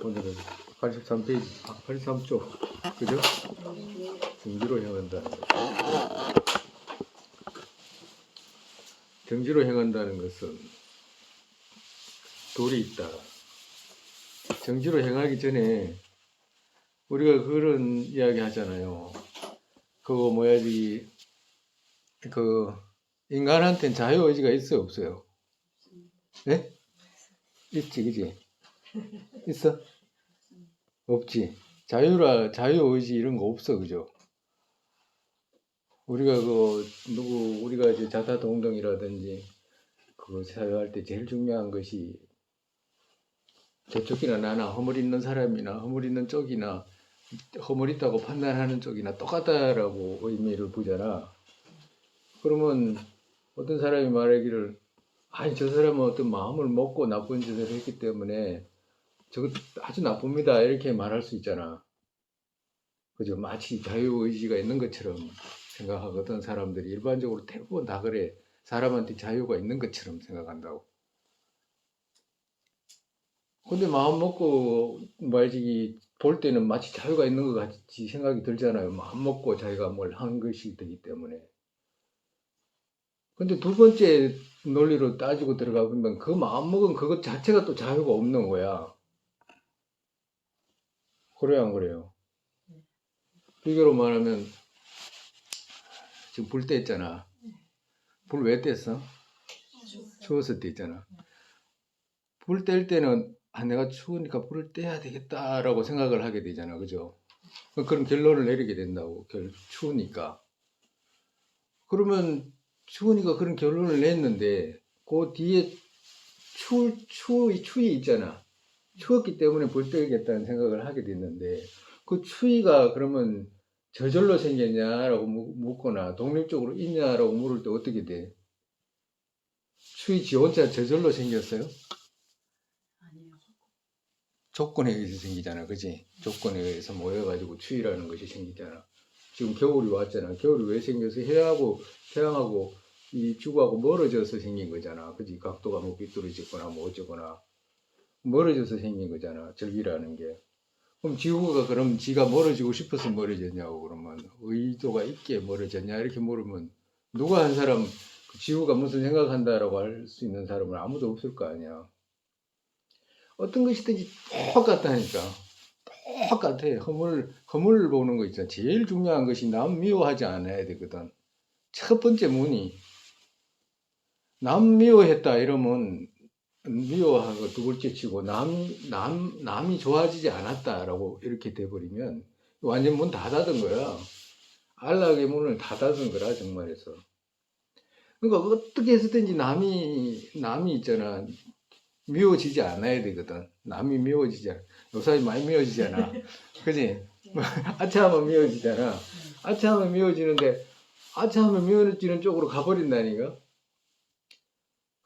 오늘은 83페이지, 83쪽, 그죠? 정지로 행한다는 것. 정지로 행한다는 것은 돌이 있다. 정지로 행하기 전에 우리가 그런 이야기 하잖아요. 그거 뭐야지, 인간한테는 자유의지가 있어요, 없어요? 네? 있지, 그지? 있어? 없지. 자유의지 이런 거 없어, 그죠? 우리가 우리가 이제 자타동동이라든지 그거 사회할 때 제일 중요한 것이 저쪽이나 나나 허물 있는 사람이나 허물 있는 쪽이나 허물 있다고 판단하는 쪽이나 똑같다라고 의미를 보잖아. 그러면 어떤 사람이 말하기를 아니 저 사람은 어떤 마음을 먹고 나쁜 짓을 했기 때문에 저거 아주 나쁩니다 이렇게 말할 수 있잖아. 그죠? 마치 자유의지가 있는 것처럼 생각하거든. 사람들이 일반적으로 대부분 다 그래. 사람한테 자유가 있는 것처럼 생각한다고. 근데 마음 먹고 말지 볼 때는 마치 자유가 있는 것 같이 생각이 들잖아요. 마음 먹고 자기가 뭘 한 것이 되기 때문에. 근데 두 번째 논리로 따지고 들어가 보면 그 마음 먹은 그것 자체가 또 자유가 없는 거야. 그래요, 안 그래요? 비교로 말하면 지금 불 뗐잖아. 불 왜 뗐어? 추워서 뗐잖아. 불 뗄 때는 내가 추우니까 불을 떼야 되겠다라고 생각을 하게 되잖아. 그죠? 그런 결론을 내리게 된다고. 추우니까. 그러면 추우니까 그런 결론을 냈는데 그 뒤에 추위 있잖아. 추웠기 때문에 불 떼겠다는 생각을 하게 됐는데 그 추위가 그러면 저절로 생겼냐라고 묻거나 독립적으로 있냐라고 물을 때 어떻게 돼? 추위 지 혼자 저절로 생겼어요? 아니요. 조건에 의해서 생기잖아. 그지? 조건에 의해서 모여가지고 추위라는 것이 생기잖아. 지금 겨울이 왔잖아. 겨울이 왜 생겨서 태양하고 이 지구하고 멀어져서 생긴 거잖아. 그지? 각도가 뭐 삐뚤어졌거나 뭐 어쩌거나 멀어져서 생긴 거잖아. 절기라는 게. 그럼 지구가 그럼 지가 멀어지고 싶어서 멀어졌냐고 그러면 의도가 있게 멀어졌냐 이렇게 물으면 누가 한 사람 그 지구가 무슨 생각한다라고 할 수 있는 사람은 아무도 없을 거 아니야. 어떤 것이든지 똑같다니까. 똑같아. 허물 보는 거 있잖아. 제일 중요한 것이 남 미워하지 않아야 되거든. 첫 번째 문이 남 미워했다 이러면 미워하고 두 번째 치고 남이 좋아지지 않았다라고 이렇게 돼버리면 완전 문 다 닫은 거야. 안락의 문을 다 닫은 거라 정말에서. 그러니까 어떻게 해서든지 남이 있잖아. 미워지지 않아야 되거든. 남이 미워지지 않아. 요새 많이 미워지잖아. 그지? 아차하면 미워지잖아. 아차하면 미워지는데 아차하면 미워지는 쪽으로 가버린다니까.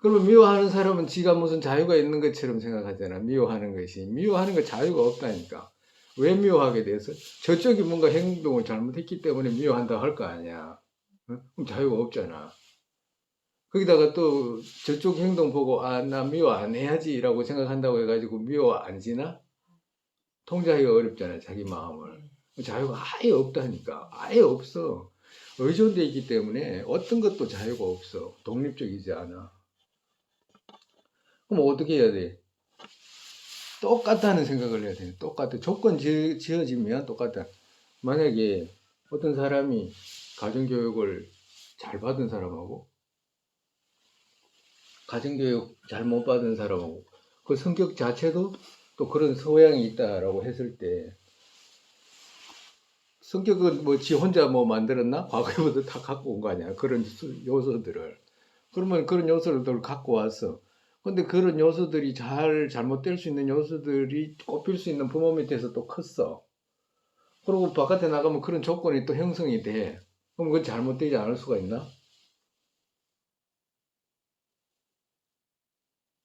그러면 미워하는 사람은 지가 무슨 자유가 있는 것처럼 생각하잖아. 미워하는 것이. 미워하는 거 자유가 없다니까. 왜 미워하게 돼서? 저쪽이 뭔가 행동을 잘못했기 때문에 미워한다고 할 거 아니야. 응? 그럼 자유가 없잖아. 거기다가 또 저쪽 행동 보고 나 미워 안 해야지라고 생각한다고 해가지고 미워 안 지나? 통제하기가 어렵잖아. 자기 마음을. 자유가 아예 없다니까. 아예 없어. 의존되어 있기 때문에 어떤 것도 자유가 없어. 독립적이지 않아. 그럼 어떻게 해야 돼? 똑같다는 생각을 해야 돼. 똑같아. 조건 지어지면 똑같다. 만약에 어떤 사람이 가정교육을 잘 받은 사람하고 가정교육 잘 못 받은 사람하고 그 성격 자체도 또 그런 소양이 있다라고 했을 때 성격은 뭐 지 혼자 뭐 만들었나? 과거에부터 다 갖고 온 거 아니야. 그런 요소들을. 그러면 그런 요소를 갖고 왔어. 근데 그런 요소들이 잘못될 수 있는 요소들이 꼽힐 수 있는 부모 밑에서 또 컸어. 그리고 바깥에 나가면 그런 조건이 또 형성이 돼. 그럼 그건 잘못되지 않을 수가 있나?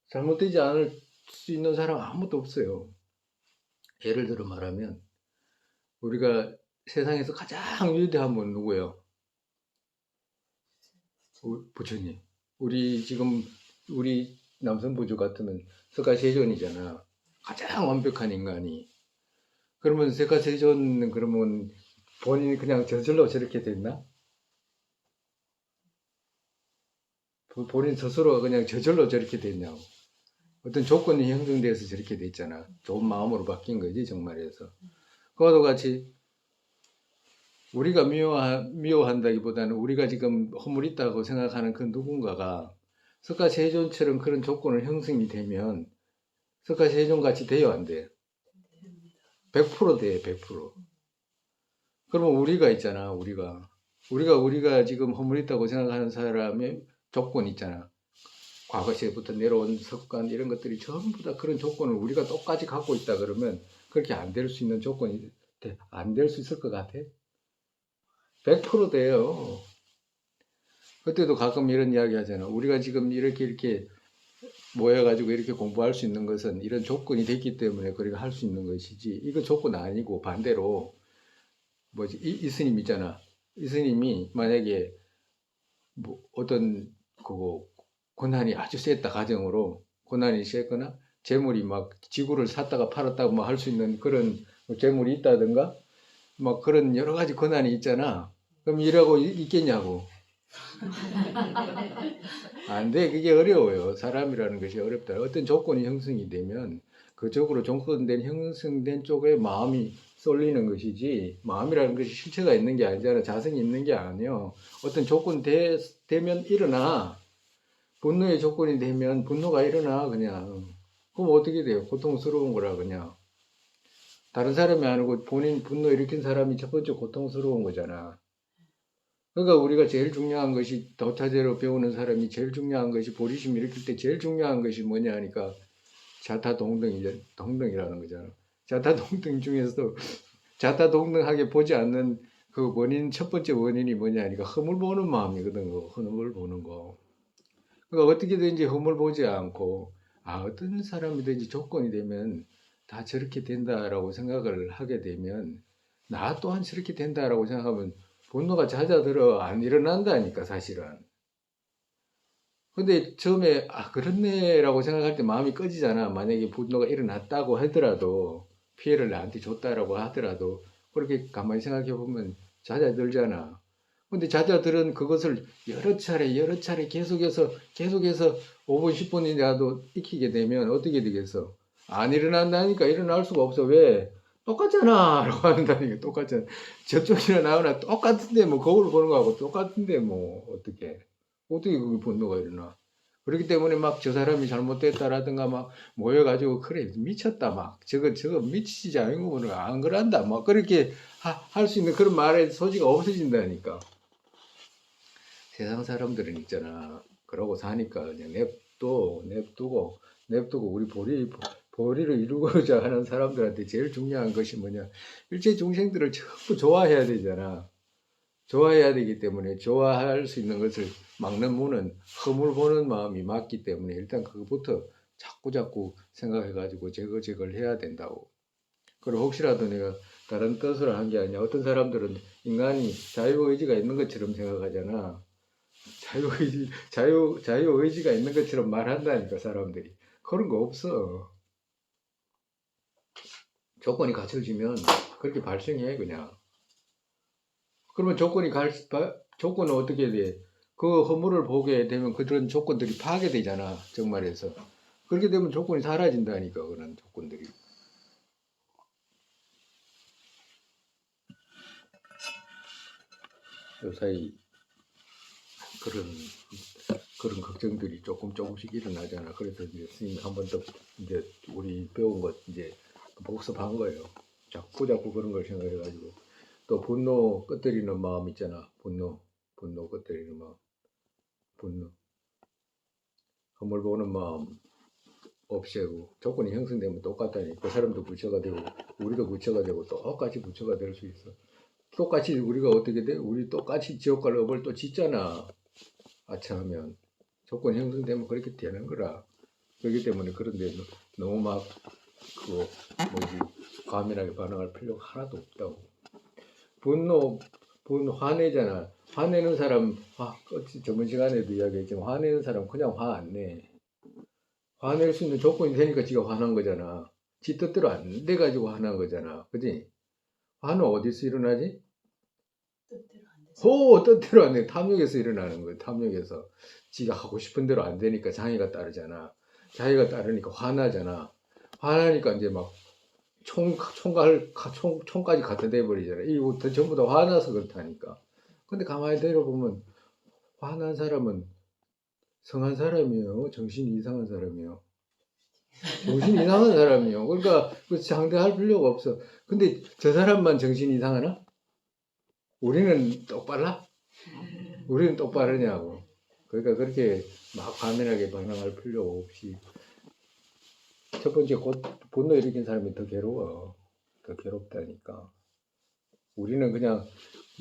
잘못되지 않을 수 있는 사람 아무도 없어요. 예를 들어 말하면 우리가 세상에서 가장 위대한 분 누구예요? 부처님. 우리 지금 우리 남성부주 같으면 석가세존이잖아. 가장 완벽한 인간이. 그러면 세카세존은 그러면 본인이 그냥 저절로 저렇게 됐나? 본인 스스로가 그냥 저절로 저렇게 됐냐고. 어떤 조건이 형성돼서 저렇게 됐잖아. 좋은 마음으로 바뀐 거지, 정말에서. 그와도 같이 우리가 미워한다기보다는 우리가 지금 허물있다고 생각하는 그 누군가가 석가세존처럼 그런 조건을 형성이 되면 석가세존 같이 돼요, 안 돼? 100% 돼, 100%. 그러면 우리가 있잖아, 우리가 지금 허물있다고 생각하는 사람의 조건 있잖아. 과거시부터 내려온 습관 이런 것들이 전부 다 그런 조건을 우리가 똑같이 갖고 있다 그러면 그렇게 안 될 수 있는 조건이 안 될 수 있을 것 같아? 100% 돼요. 그때도 가끔 이런 이야기 하잖아. 우리가 지금 이렇게 모여가지고 이렇게 공부할 수 있는 것은 이런 조건이 됐기 때문에 그렇게 할 수 있는 것이지. 이거 조건 아니고 반대로 뭐지? 이 스님 있잖아. 이 스님이 만약에 뭐 어떤 그거 고난이 아주 셌다 가정으로 고난이 셌거나 재물이 막 지구를 샀다가 팔았다가 뭐 할 수 있는 그런 재물이 있다든가 막 그런 여러 가지 고난이 있잖아. 그럼 이러고 있겠냐고. 안 돼. 그게 어려워요. 사람이라는 것이 어렵다. 어떤 조건이 형성이 되면 그 쪽으로 형성된 쪽에 마음이 쏠리는 것이지 마음이라는 것이 실체가 있는 게 아니잖아. 자성이 있는 게 아니요. 어떤 조건 되면 일어나. 분노의 조건이 되면 분노가 일어나 그냥. 그럼 어떻게 돼요? 고통스러운 거라 그냥. 다른 사람이 아니고 본인 분노 일으킨 사람이 첫 번째 고통스러운 거잖아. 그러니까 우리가 제일 중요한 것이 도타제로 배우는 사람이 제일 중요한 것이 보리심 일으킬 때 제일 중요한 것이 뭐냐 하니까 동등이라는 거잖아. 자타동등 중에서도 자타동등하게 보지 않는 그 원인 첫 번째 원인이 뭐냐 하니까 흠을 보는 마음이거든. 흠을 보는 거. 그러니까 어떻게든지 흠을 보지 않고 어떤 사람이든지 조건이 되면 다 저렇게 된다라고 생각을 하게 되면 나 또한 저렇게 된다라고 생각하면 분노가 잦아들어 안 일어난다니까 사실은. 근데 처음에 그렇네라고 생각할 때 마음이 꺼지잖아. 만약에 분노가 일어났다고 하더라도 피해를 나한테 줬다라고 하더라도 그렇게 가만히 생각해 보면 잦아들잖아. 근데 잦아들은 그것을 여러 차례 계속해서 5분 10분이라도 익히게 되면 어떻게 되겠어? 안 일어난다니까 일어날 수가 없어. 왜? 똑같잖아 라고 한다니까. 똑같잖아. 저쪽이나 나오나 똑같은데 뭐 거울 보는 거하고 똑같은데 뭐 어떻게 그게 분노가 일어나? 그렇기 때문에 막 저 사람이 잘못됐다라든가 막 모여가지고 그래 미쳤다 막 저거 미치지 않고 안 그런다 막 그렇게 할 수 있는 그런 말의 소지가 없어진다니까. 세상 사람들은 있잖아. 그러고 사니까 그냥 냅두고 우리 보리를 이루고자 하는 사람들한테 제일 중요한 것이 뭐냐? 일체 중생들을 전부 좋아해야 되잖아. 좋아해야 되기 때문에 좋아할 수 있는 것을 막는 문은 허물 보는 마음이 맞기 때문에 일단 그것부터 자꾸 생각해가지고 제거를 해야 된다고. 그리고 혹시라도 내가 다른 뜻으로 한 게 아니야. 어떤 사람들은 인간이 자유의지가 있는 것처럼 생각하잖아. 자유의지가 있는 것처럼 말한다니까, 사람들이. 그런 거 없어. 조건이 갖춰지면 그렇게 발생해, 그냥. 그러면 조건은 어떻게 돼? 그 허물을 보게 되면 그런 조건들이 파괴되잖아, 정말에서. 그렇게 되면 조건이 사라진다니까, 그런 조건들이. 요사이 그런 걱정들이 조금씩 일어나잖아. 그래서 이제 스님이 한 번 더 이제 우리 배운 것 이제 복습한 거예요. 자꾸 그런 걸 생각해가지고 또 분노 끄트리는 마음 있잖아. 분노 끄트리는 마음, 분노, 허물 보는 마음 없애고 조건이 형성되면 똑같다니. 그 사람도 부처가 되고 우리도 부처가 되고 똑같이 부처가 될 수 있어. 똑같이 우리가 어떻게 돼? 우리 똑같이 지옥 갈 업을 또 짓잖아. 아차하면 조건이 형성되면 그렇게 되는 거라. 그렇기 때문에 그런데 너무 막 그거 과민하게 반응할 필요가 하나도 없다고. 화내잖아. 화내는 사람 저번 시간에도 이야기했지만 화내는 사람 그냥 화 안 내. 화낼 수 있는 조건이 되니까 지가 화난 거잖아. 지 뜻대로 안 돼가지고 화난 거잖아. 그지? 화는 어디서 일어나지? 뜻대로 안 돼서. 뜻대로 안 돼. 탐욕에서 일어나는 거예요. 탐욕에서. 지가 하고 싶은 대로 안 되니까 장애가 따르잖아. 장애가 따르니까 화나잖아. 화나니까 이제 막 총까지 갖다 대버리잖아. 이거 전부 다 화나서 그렇다니까. 근데 가만히 들어보면 화난 사람은 성한 사람이에요. 정신이 이상한 사람이에요. 정신이 이상한 사람이에요. 그러니까 그 상대할 필요가 없어. 근데 저 사람만 정신이 이상하나? 우리는 똑바라? 우리는 똑바르냐고. 그러니까 그렇게 막 과민하게 반응할 필요 없이 첫 번째 분노 일으킨 사람이 더 괴로워. 더 괴롭다니까. 우리는 그냥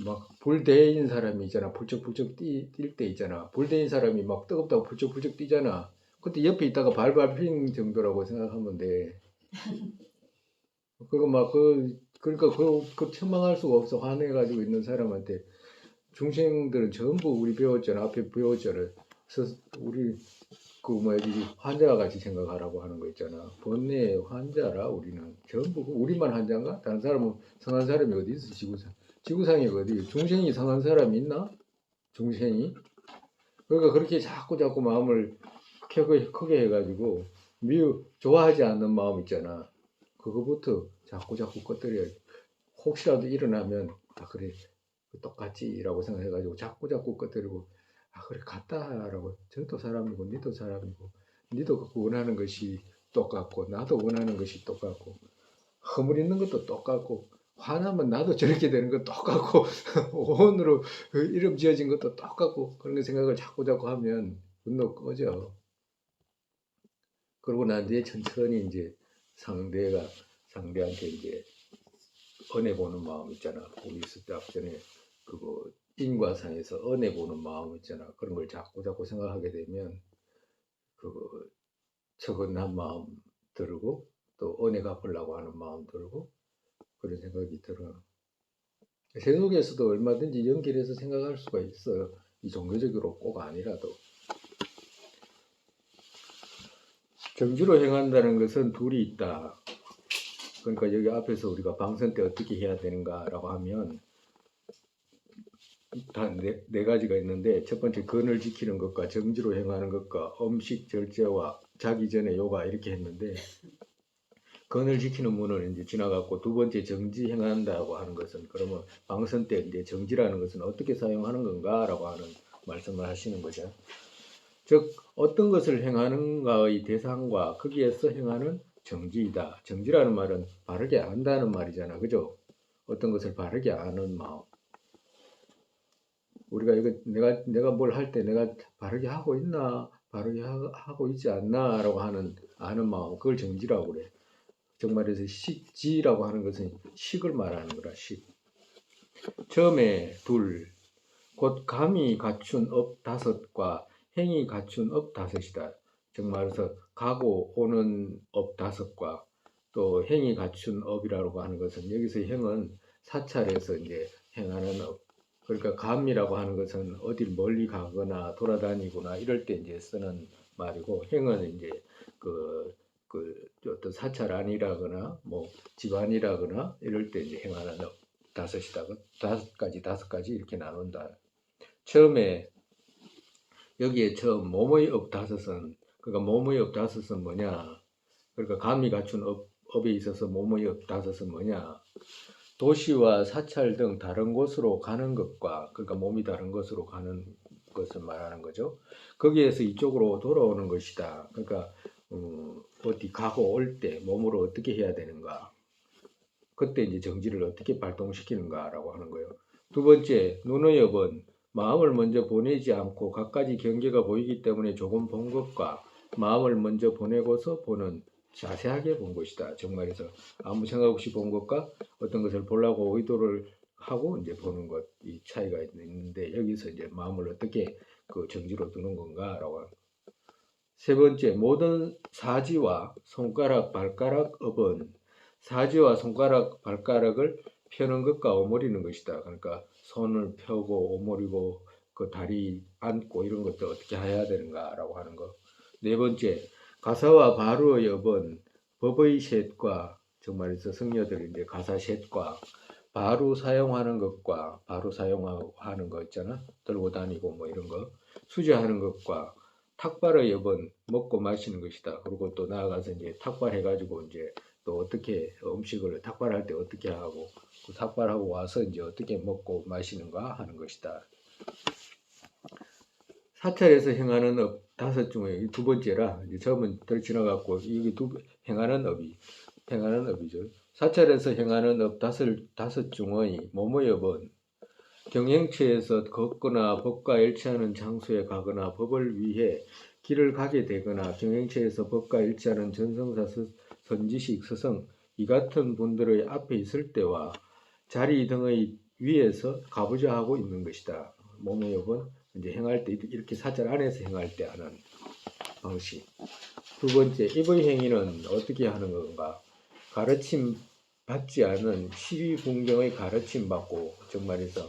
막 불대인 사람이 있잖아. 불쩍불쩍 뛸 때 있잖아. 불대인 사람이 막 뜨겁다고 불쩍불쩍 뛰잖아. 그때 옆에 있다가 발발 핀 정도라고 생각하면 돼. 그거 막 그러니까 그 책망할 수가 없어. 화내가지고 있는 사람한테. 중생들은 전부 우리 배웠잖아. 앞에 배웠잖아. 우리 그 뭐지 환자와 같이 생각하라고 하는 거 있잖아. 번뇌의 환자라 우리는 전부 우리만 환자인가? 다른 사람은 성한 사람이 어디 있어? 지구상에 어디 중생이 성한 사람이 있나? 중생이? 그러니까 그렇게 자꾸 마음을 크게 해가지고 좋아하지 않는 마음 있잖아. 그거부터 자꾸 꺼뜨려야지. 혹시라도 일어나면 그래 똑같지라고 생각해가지고 자꾸 꺼뜨리고 그래 같다라고 저도 사람이고 니도 사람이고 니도 원하는 것이 똑같고 나도 원하는 것이 똑같고 허물있는 것도 똑같고 화나면 나도 저렇게 되는 거 똑같고 오온으로 이름 지어진 것도 똑같고 그런 생각을 자꾸 하면 분노 꺼져. 그러고 난 뒤에 천천히 이제 상대한테 이제 은혜 보는 마음 있잖아. 우리 있을 앞전에 그거 인과상에서 은혜 보는 마음 있잖아. 그런 걸 자꾸 생각하게 되면 그 처근한 마음 들고 또 은혜 갚으려고 하는 마음 들고 그런 생각이 들어. 세속에서도 얼마든지 연결해서 생각할 수가 있어. 이 종교적으로 꼭 아니라도. 정지로 행한다는 것은 둘이 있다. 그러니까 여기 앞에서 우리가 방선 때 어떻게 해야 되는가라고 하면 다 네 가지가 있는데 첫 번째 건을 지키는 것과 정지로 행하는 것과 음식 절제와 자기 전에 요가 이렇게 했는데 건을 지키는 문을 이제 지나갔고 두 번째 정지 행한다고 하는 것은 그러면 방선 때 이제 정지라는 것은 어떻게 사용하는 건가라고 하는 말씀을 하시는 거죠. 즉 어떤 것을 행하는가의 대상과 거기에서 행하는 정지이다. 정지라는 말은 바르게 안다는 말이잖아. 그죠? 어떤 것을 바르게 아는 마음. 우리가 이거 내가 뭘 할 때 내가 바르게 하고 있나, 바르게 하고 있지 않나라고 하는 아는 마음, 그걸 정지라고 그래. 정말에서 식지라고 하는 것은 식을 말하는 거라. 식. 처음에 곧 감이 갖춘 업 다섯과 행이 갖춘 업 다섯이다. 정말에서 가고 오는 업 다섯과 또 행이 갖춘 업이라고 하는 것은 여기서 행은 사찰에서 이제 행하는 업. 그러니까 감이라고 하는 것은 어딜 멀리 가거나 돌아다니거나 이럴 때 이제 쓰는 말이고 행은 이제 어떤 사찰 안이라거나 뭐 집안이라거나 이럴 때 이제 행하는 업 다섯이다. 다섯 가지 이렇게 나눈다. 처음에 여기에 처음 몸의 업 다섯은 그러니까 몸의 업 다섯은 뭐냐? 그러니까 감이 갖춘 업에 있어서 몸의 업 다섯은 뭐냐? 도시와 사찰 등 다른 곳으로 가는 것과 그러니까 몸이 다른 곳으로 가는 것을 말하는 거죠. 거기에서 이쪽으로 돌아오는 것이다. 그러니까 어디 가고 올 때 몸으로 어떻게 해야 되는가? 그때 이제 정지를 어떻게 발동시키는가라고 하는 거예요. 두 번째, 눈의 업은 마음을 먼저 보내지 않고 갖가지 경계가 보이기 때문에 조금 본 것과 마음을 먼저 보내고서 보는 자세하게 본 것이다. 정말에서 아무 생각 없이 본 것과 어떤 것을 보려고 의도를 하고 이제 보는 것, 이 차이가 있는데 여기서 이제 마음을 어떻게 그 정지로 두는 건가라고 합니다. 세 번째, 모든 사지와 손가락, 발가락 업은 사지와 손가락, 발가락을 펴는 것과 오므리는 것이다. 그러니까 손을 펴고 오므리고 그 다리 앉고 이런 것도 어떻게 해야 되는가라고 하는 거. 네 번째, 가사와 바루의 업은 법의 셋과 정말에서 성녀들이 이제 가사 셋과 바로 사용하는 것과 바로 사용하는 거 있잖아. 들고 다니고 뭐 이런 거 수제하는 것과 탁발의 여번 먹고 마시는 것이다. 그리고 또 나아가서 이제 탁발해가지고 이제 또 어떻게 음식을 탁발할 때 어떻게 하고 그 탁발하고 와서 이제 어떻게 먹고 마시는가 하는 것이다. 사찰에서 행하는 업 다섯 중에 두 번째라 이제 처음은 덜 지나갔고 이게 행하는 업이죠. 사찰에서 행하는 업 다섯 중의 뭐뭐의 업은 경행처에서 걷거나 법과 일치하는 장소에 가거나 법을 위해 길을 가게 되거나 경행처에서 법과 일치하는 전성사 선지식 서성 이 같은 분들의 앞에 있을 때와 자리 등의 위에서 가보자 하고 있는 것이다. 뭐뭐의 업은 이제 행할 때 이렇게 사찰 안에서 행할 때 하는 방식. 두 번째, 입의 행위는 어떻게 하는 건가? 가르침 받지 않은 시비공경의 가르침 받고 정말에서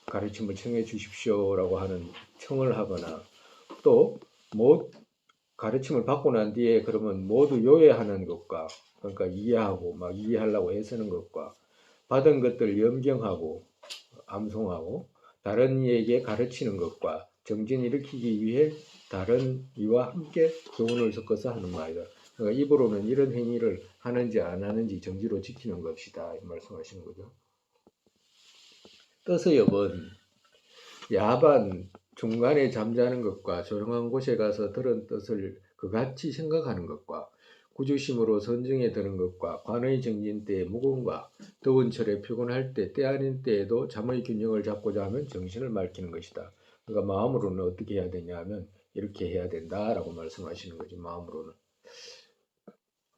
가르침을 청해 주십시오라고 하는 청을 하거나 또 가르침을 받고 난 뒤에 그러면 모두 요해하는 것과 그러니까 이해하고 막 이해하려고 애쓰는 것과 받은 것들 염경하고 암송하고 다른 이에게 가르치는 것과 정진 일으키기 위해 다른 이와 함께 교훈을 섞어서 하는 말이다. 그러니까 입으로는 이런 행위를 하는지 안 하는지 정지로 지키는 것이다. 이 말씀하시는 거죠. 뜻의 업은 야반 중간에 잠자는 것과 조용한 곳에 가서 들은 뜻을 그같이 생각하는 것과 구주심으로 선정에 드는 것과 관의 정진 때의 무거움과 더운 철에 피곤할 때 아닌 때에도 잠의 균형을 잡고자 하면 정신을 맑히는 것이다. 그러니까 마음으로는 어떻게 해야 되냐 하면 이렇게 해야 된다라고 말씀하시는 거지. 마음으로는.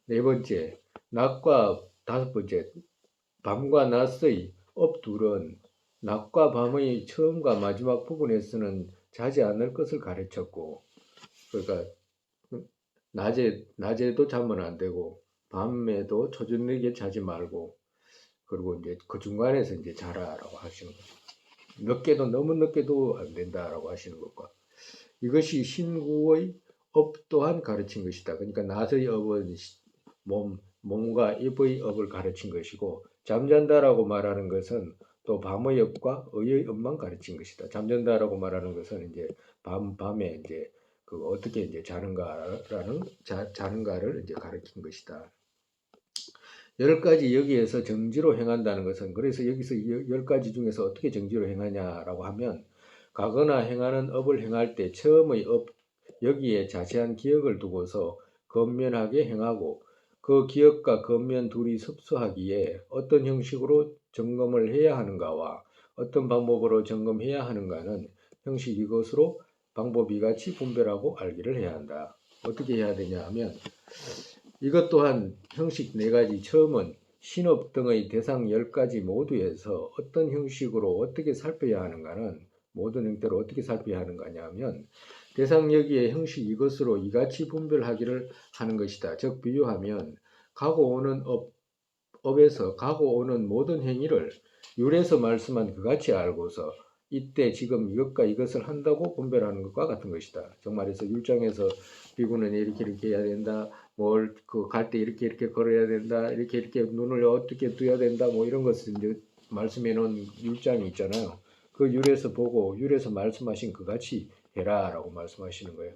네 번째, 낮과 다섯 번째, 밤과 낮의 업둘은 낮과 밤의 처음과 마지막 부분에서는 자지 않을 것을 가르쳤고, 그러니까 낮에도 자면 안 되고 밤에도 초저녁에 자지 말고 그리고 이제 그 중간에서 이제 자라라고 하시는 거죠. 너무 늦게도 안 된다라고 하시는 것과 이것이 신구의 업 또한 가르친 것이다. 그러니까 낮의 업은 몸과 입의 업을 가르친 것이고 잠잔다라고 말하는 것은 또 밤의 업과 의의 업만 가르친 것이다. 잠잔다라고 말하는 것은 이제 밤에 이제 그 어떻게 이제 자는가를 이제 가르친 것이다. 10가지 여기에서 정지로 행한다는 것은 그래서 여기서 10가지 중에서 어떻게 정지로 행하냐라고 하면 가거나 행하는 업을 행할 때 처음의 업 여기에 자세한 기억을 두고서 건면하게 행하고 그 기억과 건면 둘이 섭수하기에 어떤 형식으로 점검을 해야 하는가와 어떤 방법으로 점검해야 하는가는 형식 이것으로 방법 이같이 분별하고 알기를 해야 한다. 어떻게 해야 되냐 하면 이것 또한 형식 4가지 처음은 신업 등의 대상 10가지 모두에서 어떤 형식으로 어떻게 살펴야 하는가는 모든 형태로 어떻게 살펴야 하는가냐 하면 대상 여기에 형식 이것으로 이같이 분별하기를 하는 것이다. 즉 비유하면 가고 오는 업에서 가고 오는 모든 행위를 율에서 말씀한 그같이 알고서 이때 지금 이것과 이것을 한다고 분별하는 것과 같은 것이다. 정말에서 율장에서 비구는 이렇게 해야 된다. 뭘 그 갈 때 이렇게 걸어야 된다. 이렇게 눈을 어떻게 떠야 된다. 뭐 이런 것을 이제 말씀해 놓은 율장이 있잖아요. 그 율에서 보고 율에서 말씀하신 그같이 해라라고 말씀하시는 거예요.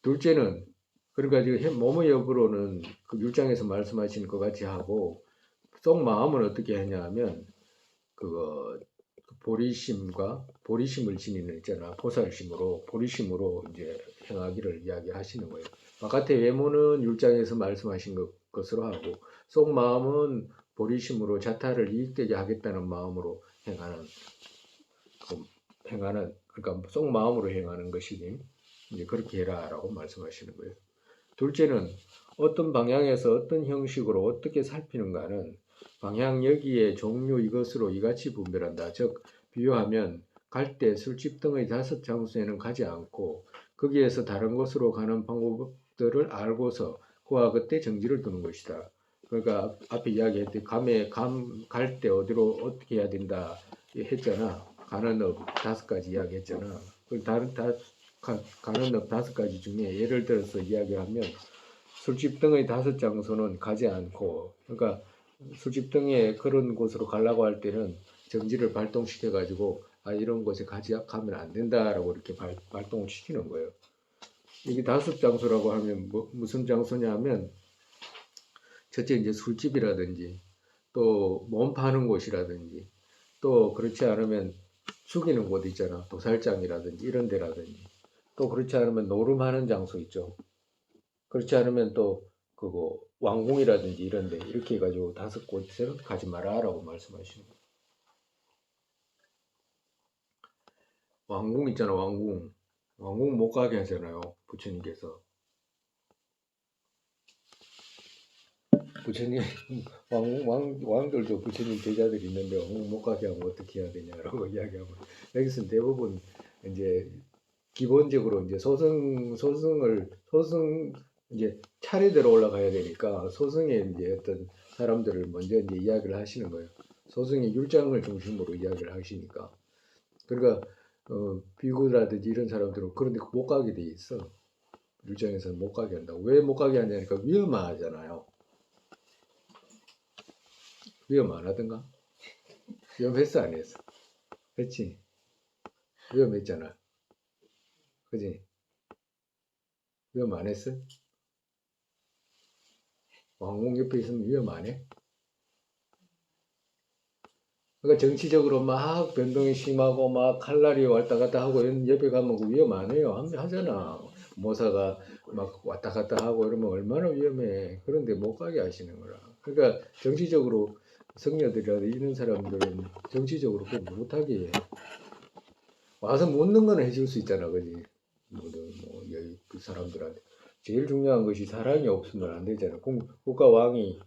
둘째는 그러니까 지금 몸의 역으로는 그 율장에서 말씀하신 것 같이 하고 속 마음은 어떻게 하냐면 그거 보리심을 지니는 있잖아. 보리심으로 이제 행하기를 이야기하시는 거예요. 바깥의 외모는 율장에서 말씀하신 것으로 하고 속 마음은 보리심으로 자타를 이익되게 하겠다는 마음으로 행하는 그러니까 속 마음으로 행하는 것이니 이제 그렇게 해라라고 말씀하시는 거예요. 둘째는 어떤 방향에서 어떤 형식으로 어떻게 살피는가는 방향 여기에 종류 이것으로 이같이 분별한다. 즉 비유하면 갈 때 술집 등의 5 장소에는 가지 않고 거기에서 다른 곳으로 가는 방법들을 알고서 그와 그때 정지를 두는 것이다. 그러니까 앞에 이야기했듯이 갈 때 어디로 어떻게 해야 된다 했잖아. 가는 업 5가지 이야기했잖아. 가는 업 5가지 중에 예를 들어서 이야기하면 술집 등의 5장소는 가지 않고, 그러니까 술집 등의 그런 곳으로 가려고 할 때는 정지를 발동시켜 가지고 이런 곳에 가면 안 된다라고 이렇게 발동을 시키는 거예요. 이게 5장소라고 하면 무슨 장소냐 하면 첫째 이제 술집이라든지 또 몸 파는 곳이라든지 또 그렇지 않으면 죽이는 곳 있잖아. 도살장이라든지 이런 데라든지 또 그렇지 않으면 노름하는 장소 있죠. 그렇지 않으면 또 그거 왕궁이라든지 이런 데 이렇게 해가지고 5곳에는 가지 마라라고 말씀하시는 거예요. 왕궁 있잖아. 왕궁 못 가게 하잖아요. 부처님께서. 부처님 왕들도 부처님 제자들이 있는데 왕궁 못 가게 하면 어떻게 해야 되냐라고 이야기하고 여기서 대부분 이제 기본적으로 이제 소승 이제 차례대로 올라가야 되니까 소승의 이제 어떤 사람들을 먼저 이제 이야기를 하시는 거예요. 소승의 율장을 중심으로 이야기를 하시니까. 그러니까 비구라든지 이런 사람들은 그런데 못 가게 돼 있어. 율장에서는 못 가게 한다고. 왜 못 가게 하냐니까 위험하잖아요. 위험 안 하던가? 위험했어 안 했어? 했지. 위험했잖아. 그지? 위험 안 했어? 왕궁 옆에 있으면 위험 안 해? 그러니까 정치적으로 막 변동이 심하고 막 칼날이 왔다 갔다 하고 옆에 가면 그 위험 안 해요. 하잖아. 모사가 막 왔다 갔다 하고 이러면 얼마나 위험해. 그런데 못 가게 하시는 거라. 그러니까 정치적으로 성녀들이라도 이런 사람들은 정치적으로 꼭 못하게 해. 와서 묻는 거는 해줄 수 있잖아. 그지? 여기 그 사람들한테. 제일 중요한 것이 사랑이 없으면 안 되잖아. 국가 왕이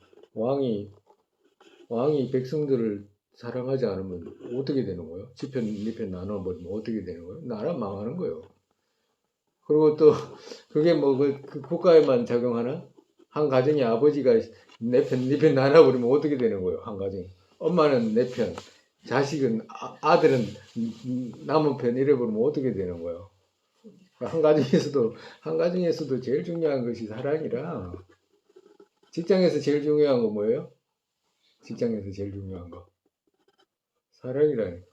백성들을 사랑하지 않으면 어떻게 되는 거예요? 지편, 니편 나눠버리면 어떻게 되는 거예요? 나라 망하는 거예요. 그리고 또 그게 뭐 그 국가에만 작용하나? 한 가정의 아버지가 내 편, 니편 나눠버리면 어떻게 되는 거예요? 한 가정이. 엄마는 내 편, 자식은 아들은 남은 편 이래버리면 어떻게 되는 거예요? 한 가정에서도 제일 중요한 것이 사랑이라. 직장에서 제일 중요한 거 뭐예요? 직장에서 제일 중요한 거 사랑이라니까.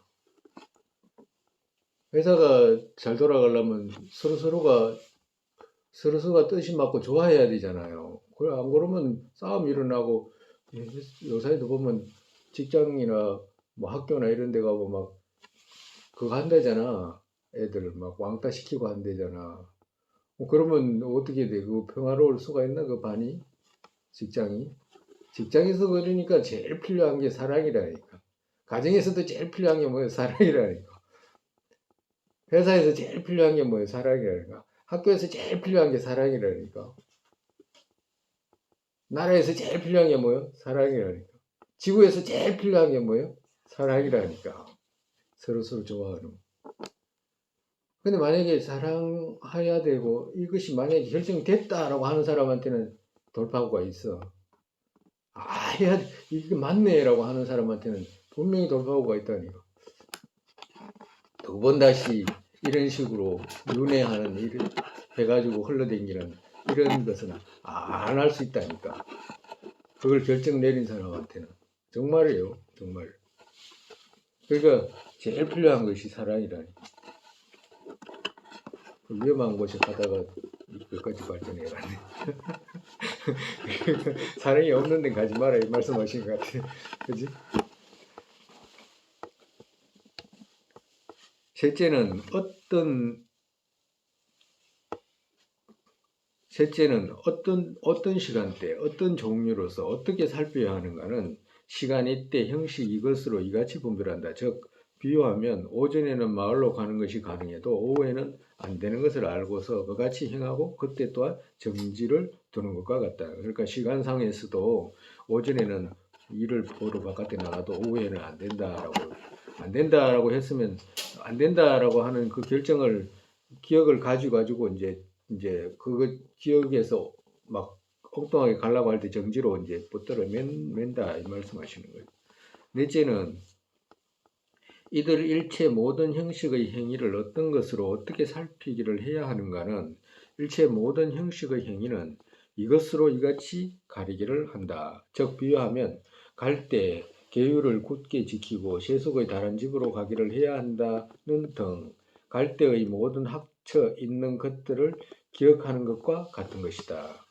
회사가 잘 돌아가려면 서로서로가 뜻이 맞고 좋아해야 되잖아요. 그래 안 그러면 싸움 일어나고 요새도 보면 직장이나 뭐 학교나 이런 데 가고 막 그거 한다잖아. 애들 막 왕따 시키고 한다잖아. 그러면 어떻게 돼? 그 평화로울 수가 있나 그 반이? 직장에서 그러니까 제일 필요한 게 사랑이라니까. 가정에서도 제일 필요한 게 뭐예요? 사랑이라니까. 회사에서 제일 필요한 게 뭐예요? 사랑이라니까. 학교에서 제일 필요한 게 사랑이라니까. 나라에서 제일 필요한 게 뭐예요? 사랑이라니까. 지구에서 제일 필요한 게 뭐예요? 사랑이라니까. 서로서로 좋아하는. 근데 만약에 사랑해야 되고 이것이 만약에 결정됐다라고 하는 사람한테는 돌파구가 있어. 해야 돼. 이게 맞네라고 하는 사람한테는 분명히 돌파구가 있다니까. 두 번 다시 이런 식으로 윤회하는 일을 해가지고 흘러다니는 이런 것은 안 할 수 있다니까. 그걸 결정 내린 사람한테는 정말이에요, 정말. 그러니까 제일 필요한 것이 사랑이라니까. 위험한 곳에 가다가 여기까지 발전해가네. 사랑이 없는 데 가지 마라 이 말씀하신 것 같아. 그지? 셋째는 어떤 시간대, 어떤 종류로서 어떻게 살펴야 하는가는 시간, 때, 형식 이것으로 이같이 분별한다. 즉, 비유하면 오전에는 마을로 가는 것이 가능해도 오후에는 안 되는 것을 알고서 그같이 행하고 그때 또한 정지를 두는 것과 같다. 그러니까 시간상에서도 오전에는 일을 보러 바깥에 나가도 오후에는 안 된다라고 했으면 안 된다라고 하는 그 기억을 가지고 이제 그 지역에서 막 엉뚱하게 가려고 할 때 정지로 이제 붙들어 맨다 이 말씀하시는 거예요. 넷째는 이들 일체 모든 형식의 행위를 어떤 것으로 어떻게 살피기를 해야 하는가는 일체 모든 형식의 행위는 이것으로 이같이 가리기를 한다. 즉 비유하면 갈 때 계율을 굳게 지키고 세속의 다른 집으로 가기를 해야 한다는 등 갈 때의 모든 합쳐 있는 것들을 기억하는 것과 같은 것이다.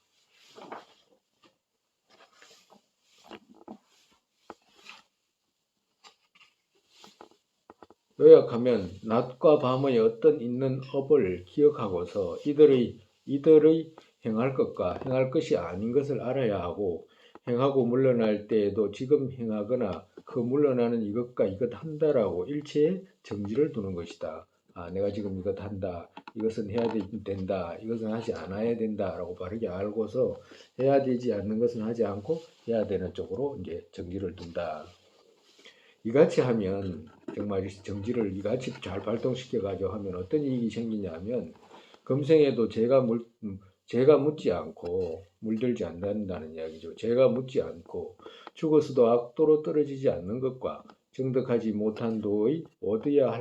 요약하면 낮과 밤의 어떤 있는 업을 기억하고서 이들의 행할 것과 행할 것이 아닌 것을 알아야 하고 행하고 물러날 때에도 지금 행하거나 그 물러나는 이것과 이것 한다라고 일체의 정지를 두는 것이다. 아, 내가 지금 이것 한다. 이것은 해야 된다. 이것은 하지 않아야 된다라고 바르게 알고서 해야 되지 않는 것은 하지 않고 해야 되는 쪽으로 이제 정지를 둔다. 이같이 하면 정말 정지를 이같이 잘 발동시켜 가지고 하면 어떤 이익이 생기냐면 금생에도 죄가 묻지 않고 물들지 않는다는 이야기죠. 죄가 묻지 않고 죽어서도 악도로 떨어지지 않는 것과 정득하지 못한 도의 얻어야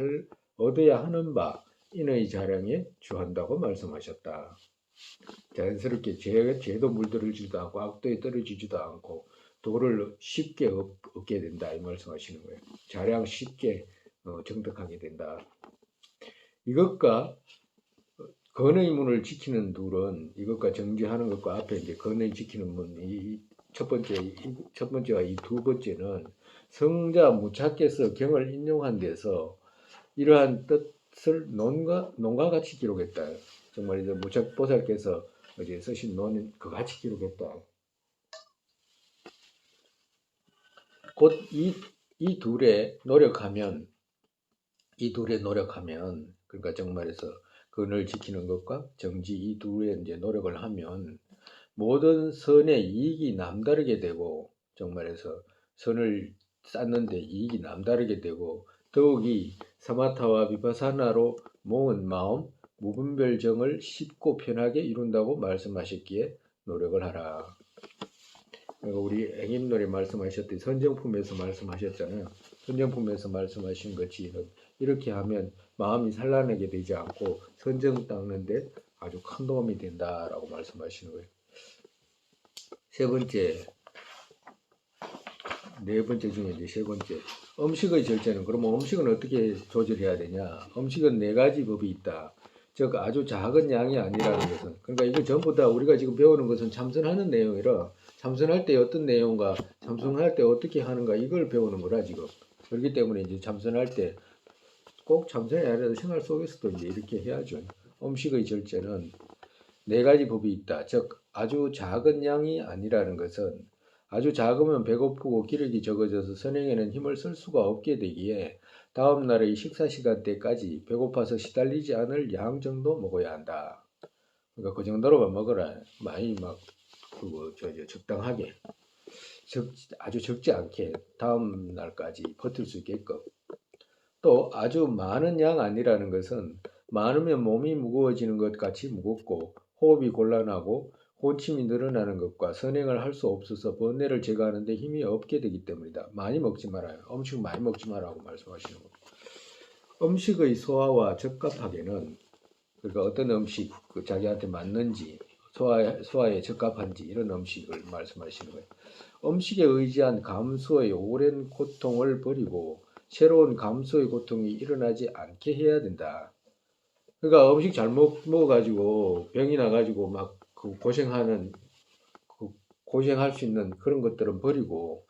하는 바 인의 자량에 주한다고 말씀하셨다. 자연스럽게 죄도 물들지도 않고 악도에 떨어지지도 않고 도를 쉽게 얻게 된다 이 말씀하시는 거예요. 자량 쉽게 정득하게 된다. 이것과 건의 문을 지키는 둘은 이것과 정지하는 것과 앞에 이제 건의 지키는 문 이 첫 번째와 이 두 번째는 성자 무차께서 경을 인용한 데서 이러한 뜻을 논과 같이 기록했다. 정말 이제 무차c 보살께서 이제 쓰신 논 그같이 기록했다. 곧 이 둘에 노력하면 그러니까 정말에서 근을 지키는 것과 정지 이 둘에 이제 노력을 하면 모든 선의 이익이 남다르게 되고 정말에서 선을 쌓는데 이익이 남다르게 되고 더욱이 사마타와 비파사나로 모은 마음 무분별정을 쉽고 편하게 이룬다고 말씀하셨기에 노력을 하라. 그러니까 우리 행임놀이 말씀하셨듯이 선정품에서 말씀하셨잖아요. 선정품에서 말씀하신 것이 이렇게 하면 마음이 산란하게 되지 않고 선정 닦는데 아주 큰 도움이 된다라고 말씀하시는 거예요. 네 번째 중에 이제 세 번째. 음식의 절제는 그러면 음식은 어떻게 조절해야 되냐? 음식은 네 가지 법이 있다. 즉 아주 작은 양이 아니라는 것은 그러니까 이거 전부 다 우리가 지금 배우는 것은 참선하는 내용이라 참선할 때 어떤 내용과 참선할 때 어떻게 하는가 이걸 배우는 거라 지금. 그렇기 때문에 이제 참선할 때 꼭 참선이 아니라도 생활 속에서도 이제 이렇게 해야죠. 음식의 절제는 네 가지 법이 있다. 즉 아주 작은 양이 아니라는 것은 아주 작으면 배고프고 기력이 적어져서 선행에는 힘을 쓸 수가 없게 되기에 다음 날의 식사 시간 때까지 배고파서 시달리지 않을 양 정도 먹어야 한다. 그러니까 그 정도로만 먹어라. 많이 막 그거 적당하게 아주 적지 않게 다음 날까지 버틸 수 있게끔. 또 아주 많은 양 아니라는 것은 많으면 몸이 무거워지는 것 같이 무겁고 호흡이 곤란하고 호침이 늘어나는 것과 선행을 할 수 없어서 번뇌를 제거하는 데 힘이 없게 되기 때문이다. 많이 먹지 말아요. 음식 많이 먹지 말라고 말씀하시는 겁니다. 음식의 소화와 적합하게는 그러니까 어떤 음식 자기한테 맞는지 소화에 적합한지 이런 음식을 말씀하시는 거예요. 음식에 의지한 감수의 오랜 고통을 버리고 새로운 감수의 고통이 일어나지 않게 해야 된다. 그러니까 음식 잘못 먹어가지고 병이 나가지고 막 그 고생할 수 있는 그런 것들은 버리고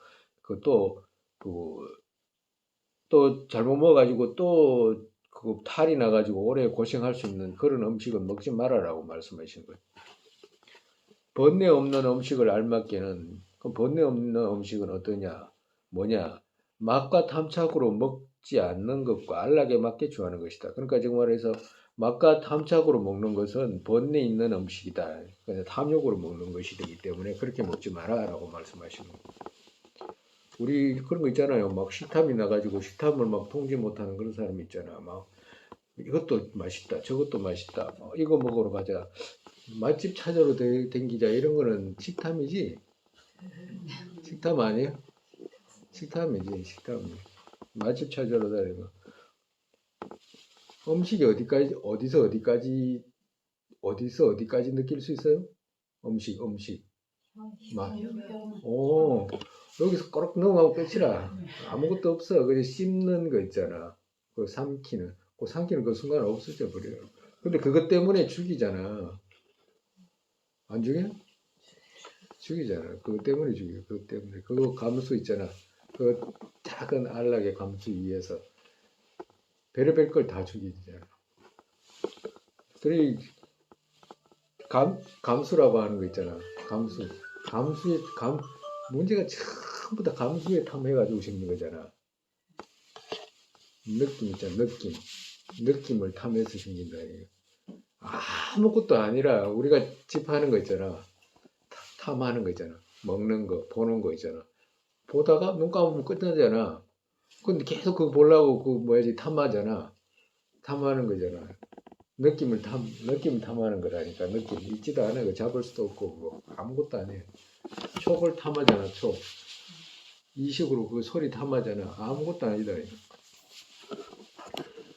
또 잘못 먹어가지고 또 그 탈이 나가지고 오래 고생할 수 있는 그런 음식은 먹지 말아라고 말씀하시는 거예요. 번뇌 없는 음식을 알맞게는 그 번뇌 없는 음식은 어떠냐 뭐냐 맛과 탐착으로 먹지 않는 것과 안락에 맞게 주하는 것이다. 그러니까 지금 말해서 맛과 탐착으로 먹는 것은 번뇌 있는 음식이다. 그래서 탐욕으로 먹는 것이 되기 때문에 그렇게 먹지 마라라고 말씀하시는 거예요. 우리 그런 거 있잖아요. 막 식탐이 나가지고 식탐을 막 통제 못하는 그런 사람 있잖아. 막 이것도 맛있다, 저것도 맛있다. 이거 먹으러 가자. 맛집 찾으러 댕기자 이런 거는 식탐이지. 식탐 아니에요? 식탐이지, 식탐. 맛집 찾으러 다니는 거. 음식이 어디서 어디까지 느낄 수 있어요? 음식. 맛. 형. 오, 여기서 꼬락 넘어가고 끝이라. 아무것도 없어. 그냥 씹는 거 있잖아. 그 삼키는. 그 삼키는 그 순간 없어져 버려요. 근데 그것 때문에 죽이잖아. 안 죽여? 죽이잖아. 그것 때문에 죽여. 그것 때문에. 그거 감수 있잖아. 그 작은 안락의 감수 위에서 별의별 걸 다 죽이잖아. 그래, 감수라고 하는 거 있잖아. 감수의, 문제가 전부 다 감수에 탐해가지고 생긴 거잖아. 느낌 있잖아, 느낌을 탐해서 생긴다. 이거. 아무것도 아니라 우리가 집하는 거 있잖아. 탐하는 거 있잖아. 먹는 거, 보는 거 있잖아. 보다가 눈 감으면 끝나잖아. 근데 계속 그거 보려고 그 뭐야지 탐하잖아. 탐하는 거잖아. 느낌을 탐하는 거라니까. 느낌 있지도 않아. 그 잡을 수도 없고 그거 아무것도 안 해. 촉을 탐하잖아. 촉. 이 식으로 그 소리 탐하잖아. 아무것도 아니다. 이거.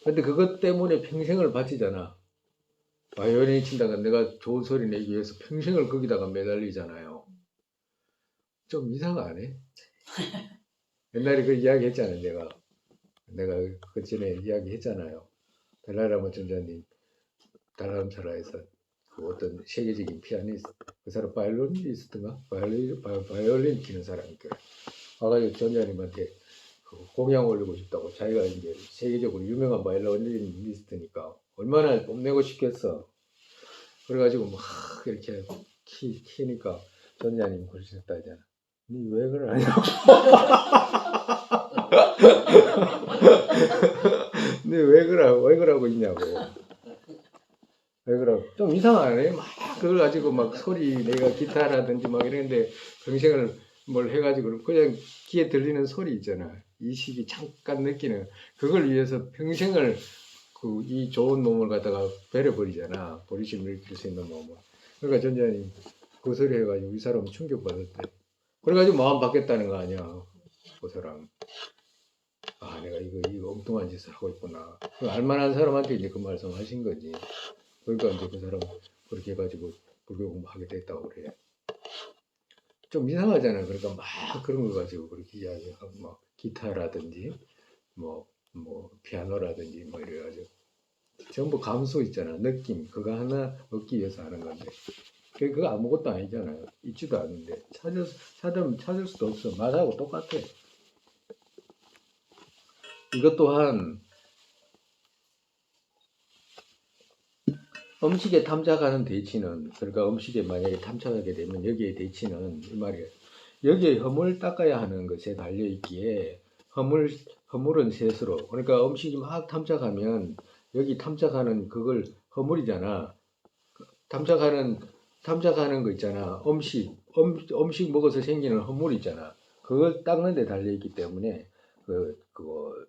근데 그것 때문에 평생을 바치잖아. 바이올린 친다가 내가 좋은 소리 내기 위해서 평생을 거기다가 매달리잖아요. 좀 이상하네. 옛날에 그 이야기 했잖아요. 내가 그 전에 이야기 했잖아요. 달라라마 전자님, 달라람사라에서 그 어떤 세계적인 피아니스트, 그 사람 바이올리니스트인가? 바이올린 키는 사람이니까. 와가지고 전자님한테 그 공양 올리고 싶다고. 자기가 이제 세계적으로 유명한 바이올리니스트니까 얼마나 뽐내고 싶겠어. 그래가지고 막 이렇게 키니까 전자님 그러셨다 하잖아. 니 왜 그러냐고. 니 왜 그러고 있냐고. 왜 그러? 좀 이상하네. 막 그걸 가지고 막 소리 내가 기타라든지 막 이랬는데 평생을 뭘 해가지고 그냥 귀에 들리는 소리 있잖아. 이 시기 잠깐 느끼는 그걸 위해서 평생을 그 이 좋은 몸을 갖다가 버려버리잖아. 버리심을 일으킬 수 있는 몸을. 그러니까 전자님 그 소리 해가지고 이 사람 충격받았대. 그래가지고 마음 바뀌었다는 거 아니야. 그 사람. 아, 내가 이거 엉뚱한 짓을 하고 있구나. 그 알만한 사람한테 이제 그 말씀 하신 거지. 그러니까 이제 그 사람 그렇게 해가지고 불교 공부하게 됐다고 그래. 좀 이상하잖아. 그러니까 막 그런 거 가지고 그렇게 이야기하고, 막 기타라든지, 뭐, 피아노라든지, 뭐 이래가지고. 전부 감수 있잖아. 느낌. 그거 하나 얻기 위해서 하는 건데. 그거 아무것도 아니잖아요. 있지도 않은데. 찾을 수도 없어. 맛하고 똑같아. 이것 또한 음식에 탐착하는 대치는, 그러니까 음식에 만약에 탐착하게 되면 여기에 대치는, 이 말이에요. 여기에 허물 닦아야 하는 것에 달려있기에, 허물은 셋으로. 그러니까 음식이 막 탐착하면, 여기 탐착하는 그걸 허물이잖아. 탐착하는 거 있잖아. 음식 먹어서 생기는 허물 있잖아. 그걸 닦는 데 달려있기 때문에,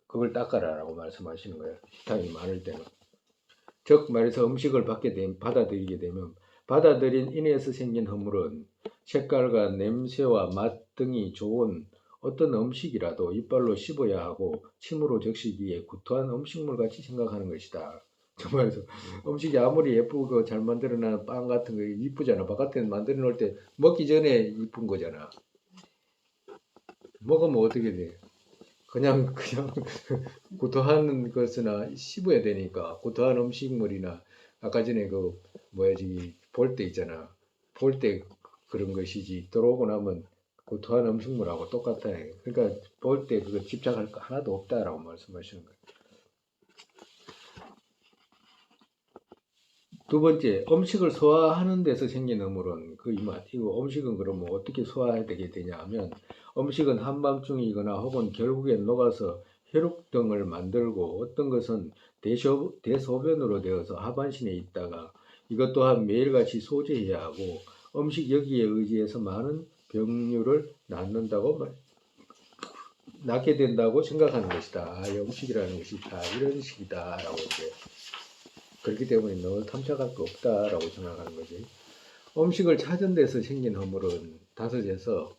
그걸 닦아라라고 말씀하시는 거예요. 식탐이 많을 때는. 즉 말해서 음식을 받아들이게 되면 받아들인 인에서 생긴 허물은 색깔과 냄새와 맛 등이 좋은 어떤 음식이라도 이빨로 씹어야 하고 침으로 적시기에 구토한 음식물 같이 생각하는 것이다. 정말로 음식이 아무리 예쁘고 잘 만들어놓은 빵 같은 거 이쁘잖아. 바깥에 만들어 놓을 때 먹기 전에 이쁜 거잖아. 먹으면 어떻게 돼? 그냥 고토하는 것이나 씹어야 되니까 고토한 음식물이나 아까 전에 그 뭐야지 볼 때 있잖아. 볼 때 그런 것이지 들어오고 나면 고토한 음식물하고 똑같아. 그러니까 볼 때 그거 집착할 거 하나도 없다라고 말씀하시는 거예요. 두 번째, 음식을 소화하는 데서 생긴 허물은 그 이맛. 이거 음식은 그러면 어떻게 소화해야 되게 되냐 하면 음식은 한밤중이거나 혹은 결국엔 녹아서 혈육 등을 만들고 어떤 것은 대소변으로 되어서 하반신에 있다가 이것 또한 매일같이 소지해야 하고 음식 여기에 의지해서 많은 병류를 낳게 된다고 생각하는 것이다. 아, 음식이라는 것이 다 이런 식이다라고 이제 그렇기 때문에 너 탐색할 거 없다라고 생각하는 거지. 음식을 찾은 데서 생긴 허물은 다섯에서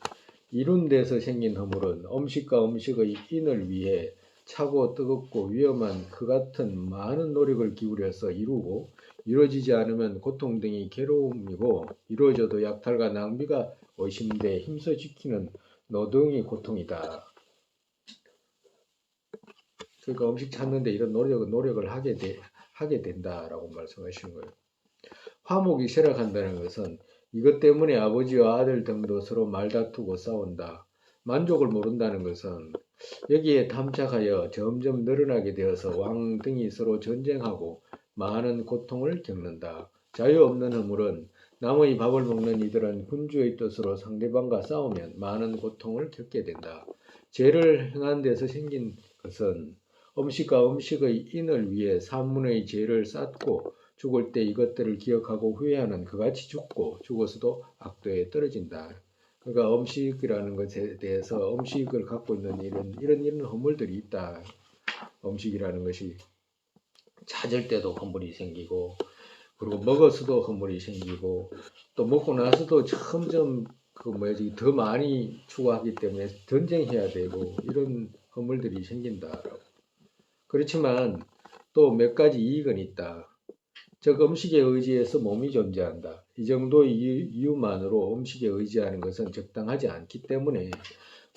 이룬 데서 생긴 허물은 음식과 음식의 인을 위해 차고 뜨겁고 위험한 그 같은 많은 노력을 기울여서 이루고 이루어지지 않으면 고통 등이 괴로움이고 이루어져도 약탈과 낭비가 의심돼 힘써 지키는 노동이 고통이다. 그러니까 음식 찾는데 이런 노력을 하게 된다라고 말씀하시는 거예요. 화목이 쇠락한다는 것은 이것 때문에 아버지와 아들 등도 서로 말다투고 싸운다. 만족을 모른다는 것은 여기에 탐착하여 점점 늘어나게 되어서 왕 등이 서로 전쟁하고 많은 고통을 겪는다. 자유 없는 허물은 남의 밥을 먹는 이들은 군주의 뜻으로 상대방과 싸우면 많은 고통을 겪게 된다. 죄를 행한 데서 생긴 것은 음식과 음식의 인을 위해 산문의 죄를 쌓고 죽을 때 이것들을 기억하고 후회하는 그같이 죽고 죽어서도 악도에 떨어진다. 그러니까 음식이라는 것에 대해서 음식을 갖고 있는 이런 허물들이 있다. 음식이라는 것이 찾을 때도 허물이 생기고 그리고 먹어서도 허물이 생기고 또 먹고 나서도 점점 더 많이 추구하기 때문에 전쟁해야 되고 이런 허물들이 생긴다라고. 그렇지만 또 몇 가지 이익은 있다. 즉 음식에 의지해서 몸이 존재한다. 이 정도의 이유만으로 음식에 의지하는 것은 적당하지 않기 때문에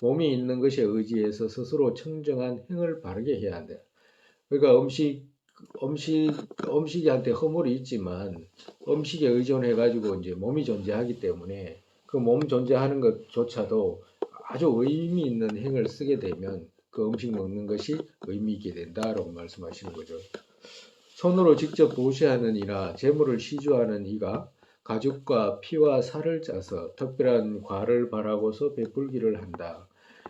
몸이 있는 것에 의지해서 스스로 청정한 행을 바르게 해야 한다. 그러니까 음식한테 허물이 있지만 음식에 의존해 가지고 이제 몸이 존재하기 때문에 그 몸 존재하는 것조차도 아주 의미 있는 행을 쓰게 되면 그 음식 먹는 것이 의미 있게 된다라고 말씀하시는 거죠. 손으로 직접 보시하는 이나 재물을 시주하는 이가 가죽과 피와 살을 짜서 특별한 과를 바라고서 베풀기를 한다.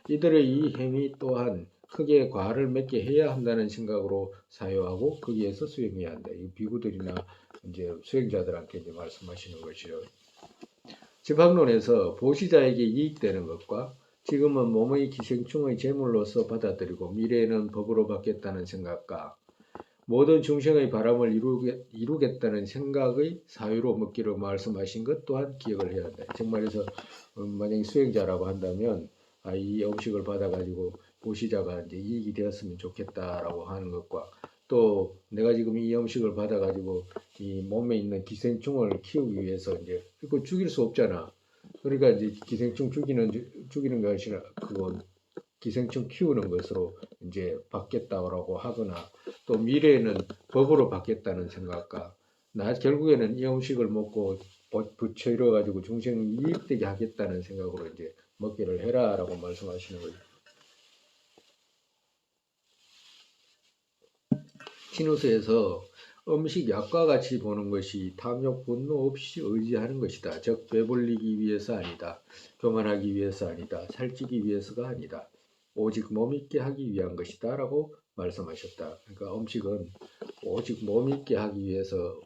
이들의 이 행위 또한 크게 과를 맺게 해야 한다는 생각으로 사유하고 거기에서 수행해야 한다. 이 비구들이나 이제 수행자들한테 이제 말씀하시는 것이요. 지방론에서 보시자에게 이익되는 것과 지금은 몸의 기생충의 제물로서 받아들이고 미래에는 법으로 받겠다는 생각과 모든 중생의 바람을 이루겠다는 생각의 사유로 먹기로 말씀하신 것 또한 기억을 해야 한다. 정말에서 만약에 수행자라고 한다면 이 음식을 받아가지고 보시자가 이제 이익이 되었으면 좋겠다라고 하는 것과 또 내가 지금 이 음식을 받아가지고 이 몸에 있는 기생충을 키우기 위해서 이제 그거 죽일 수 없잖아. 그러니까 이제 기생충 죽이는 것이 그건 기생충 키우는 것으로 이제 받겠다라고 하거나 또 미래에는 법으로 받겠다는 생각과 결국에는 이 음식을 먹고 부처 이뤄 가지고 중생 이익되게 하겠다는 생각으로 이제 먹기를 해라라고 말씀하시는 거죠. 신우수에서 음식 약과 같이 보는 것이 탐욕, 분노 없이 의지하는 것이다. 즉 배불리기 위해서 아니다. 교만하기 위해서 아니다. 살찌기 위해서가 아니다. 오직 몸 있게 하기 위한 것이다 라고 말씀하셨다. 그러니까 음식은 오직 몸 있게 하기 위해서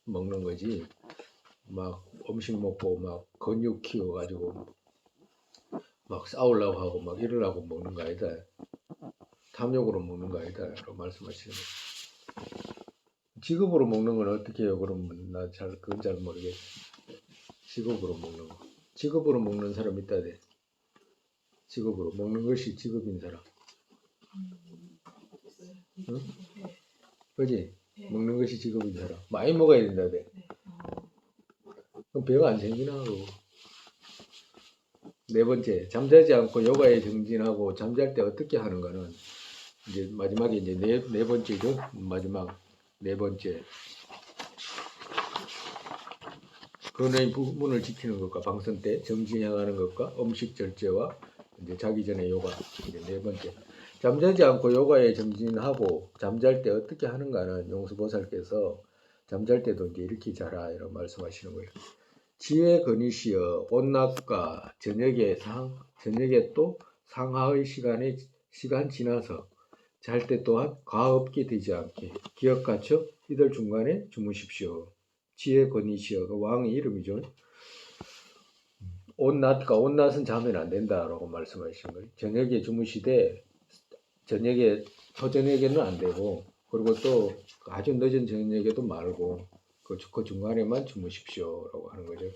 먹는 거지 막 음식 먹고 막 근육 키워가지고 막 싸우려고 하고 막 이러려고 먹는 거 아니다. 탐욕으로 먹는 거 아니다 라고 말씀하시는 거예요. 직업으로 먹는 건 어떻게 해요? 그러면 그건 잘 모르겠어. 직업으로 먹는 거. 직업으로 먹는 사람 있다대. 직업으로 먹는 것이 직업인 사람. 응? 그지? 먹는 것이 직업인 사람. 많이 먹어야 된다대. 그럼 배가 안 생기나 하고. 네 번째, 잠자지 않고 요가에 정진하고 잠잘 때 어떻게 하는가는 이제 마지막에 이제 네 번째죠. 마지막 네 번째. 근의 부분을 지키는 것과 방선 때 정진행하는 것과 음식 절제와 이제 자기 전에 요가 이제 네 번째. 잠자지 않고 요가에 정진하고 잠잘 때 어떻게 하는가는 용수보살께서 잠잘 때도 이제 이렇게 자라 이런 말씀하시는 거예요. 지혜 근이시여 온낮과 저녁에 또 상하의 시간 지나서 잘 때 또한 과업게 되지 않게 기억 갖춰 이들 중간에 주무십시오. 지혜 권이시여 그 왕의 이름이죠. 온낮은 자면 안 된다라고 말씀하신 거예요. 저녁에 주무시되 초저녁에는 안 되고 그리고 또 아주 늦은 저녁에도 말고 그 중간에만 주무십시오라고 하는 거죠.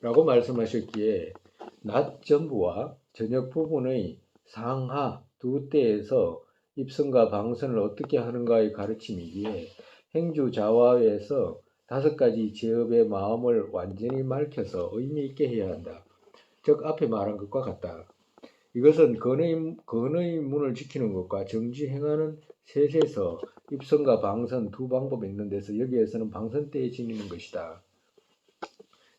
라고 말씀하셨기에 낮 전부와 저녁 부분의 상하 두 때에서 입선과 방선을 어떻게 하는가의 가르침이기에 행주자화에서 5가지 제업의 마음을 완전히 밝혀서 의미 있게 해야 한다. 즉 앞에 말한 것과 같다. 이것은 건의 문을 지키는 것과 정지 행하는 셋에서 입선과 방선 두 방법이 있는 데서 여기에서는 방선 때에 지니는 것이다.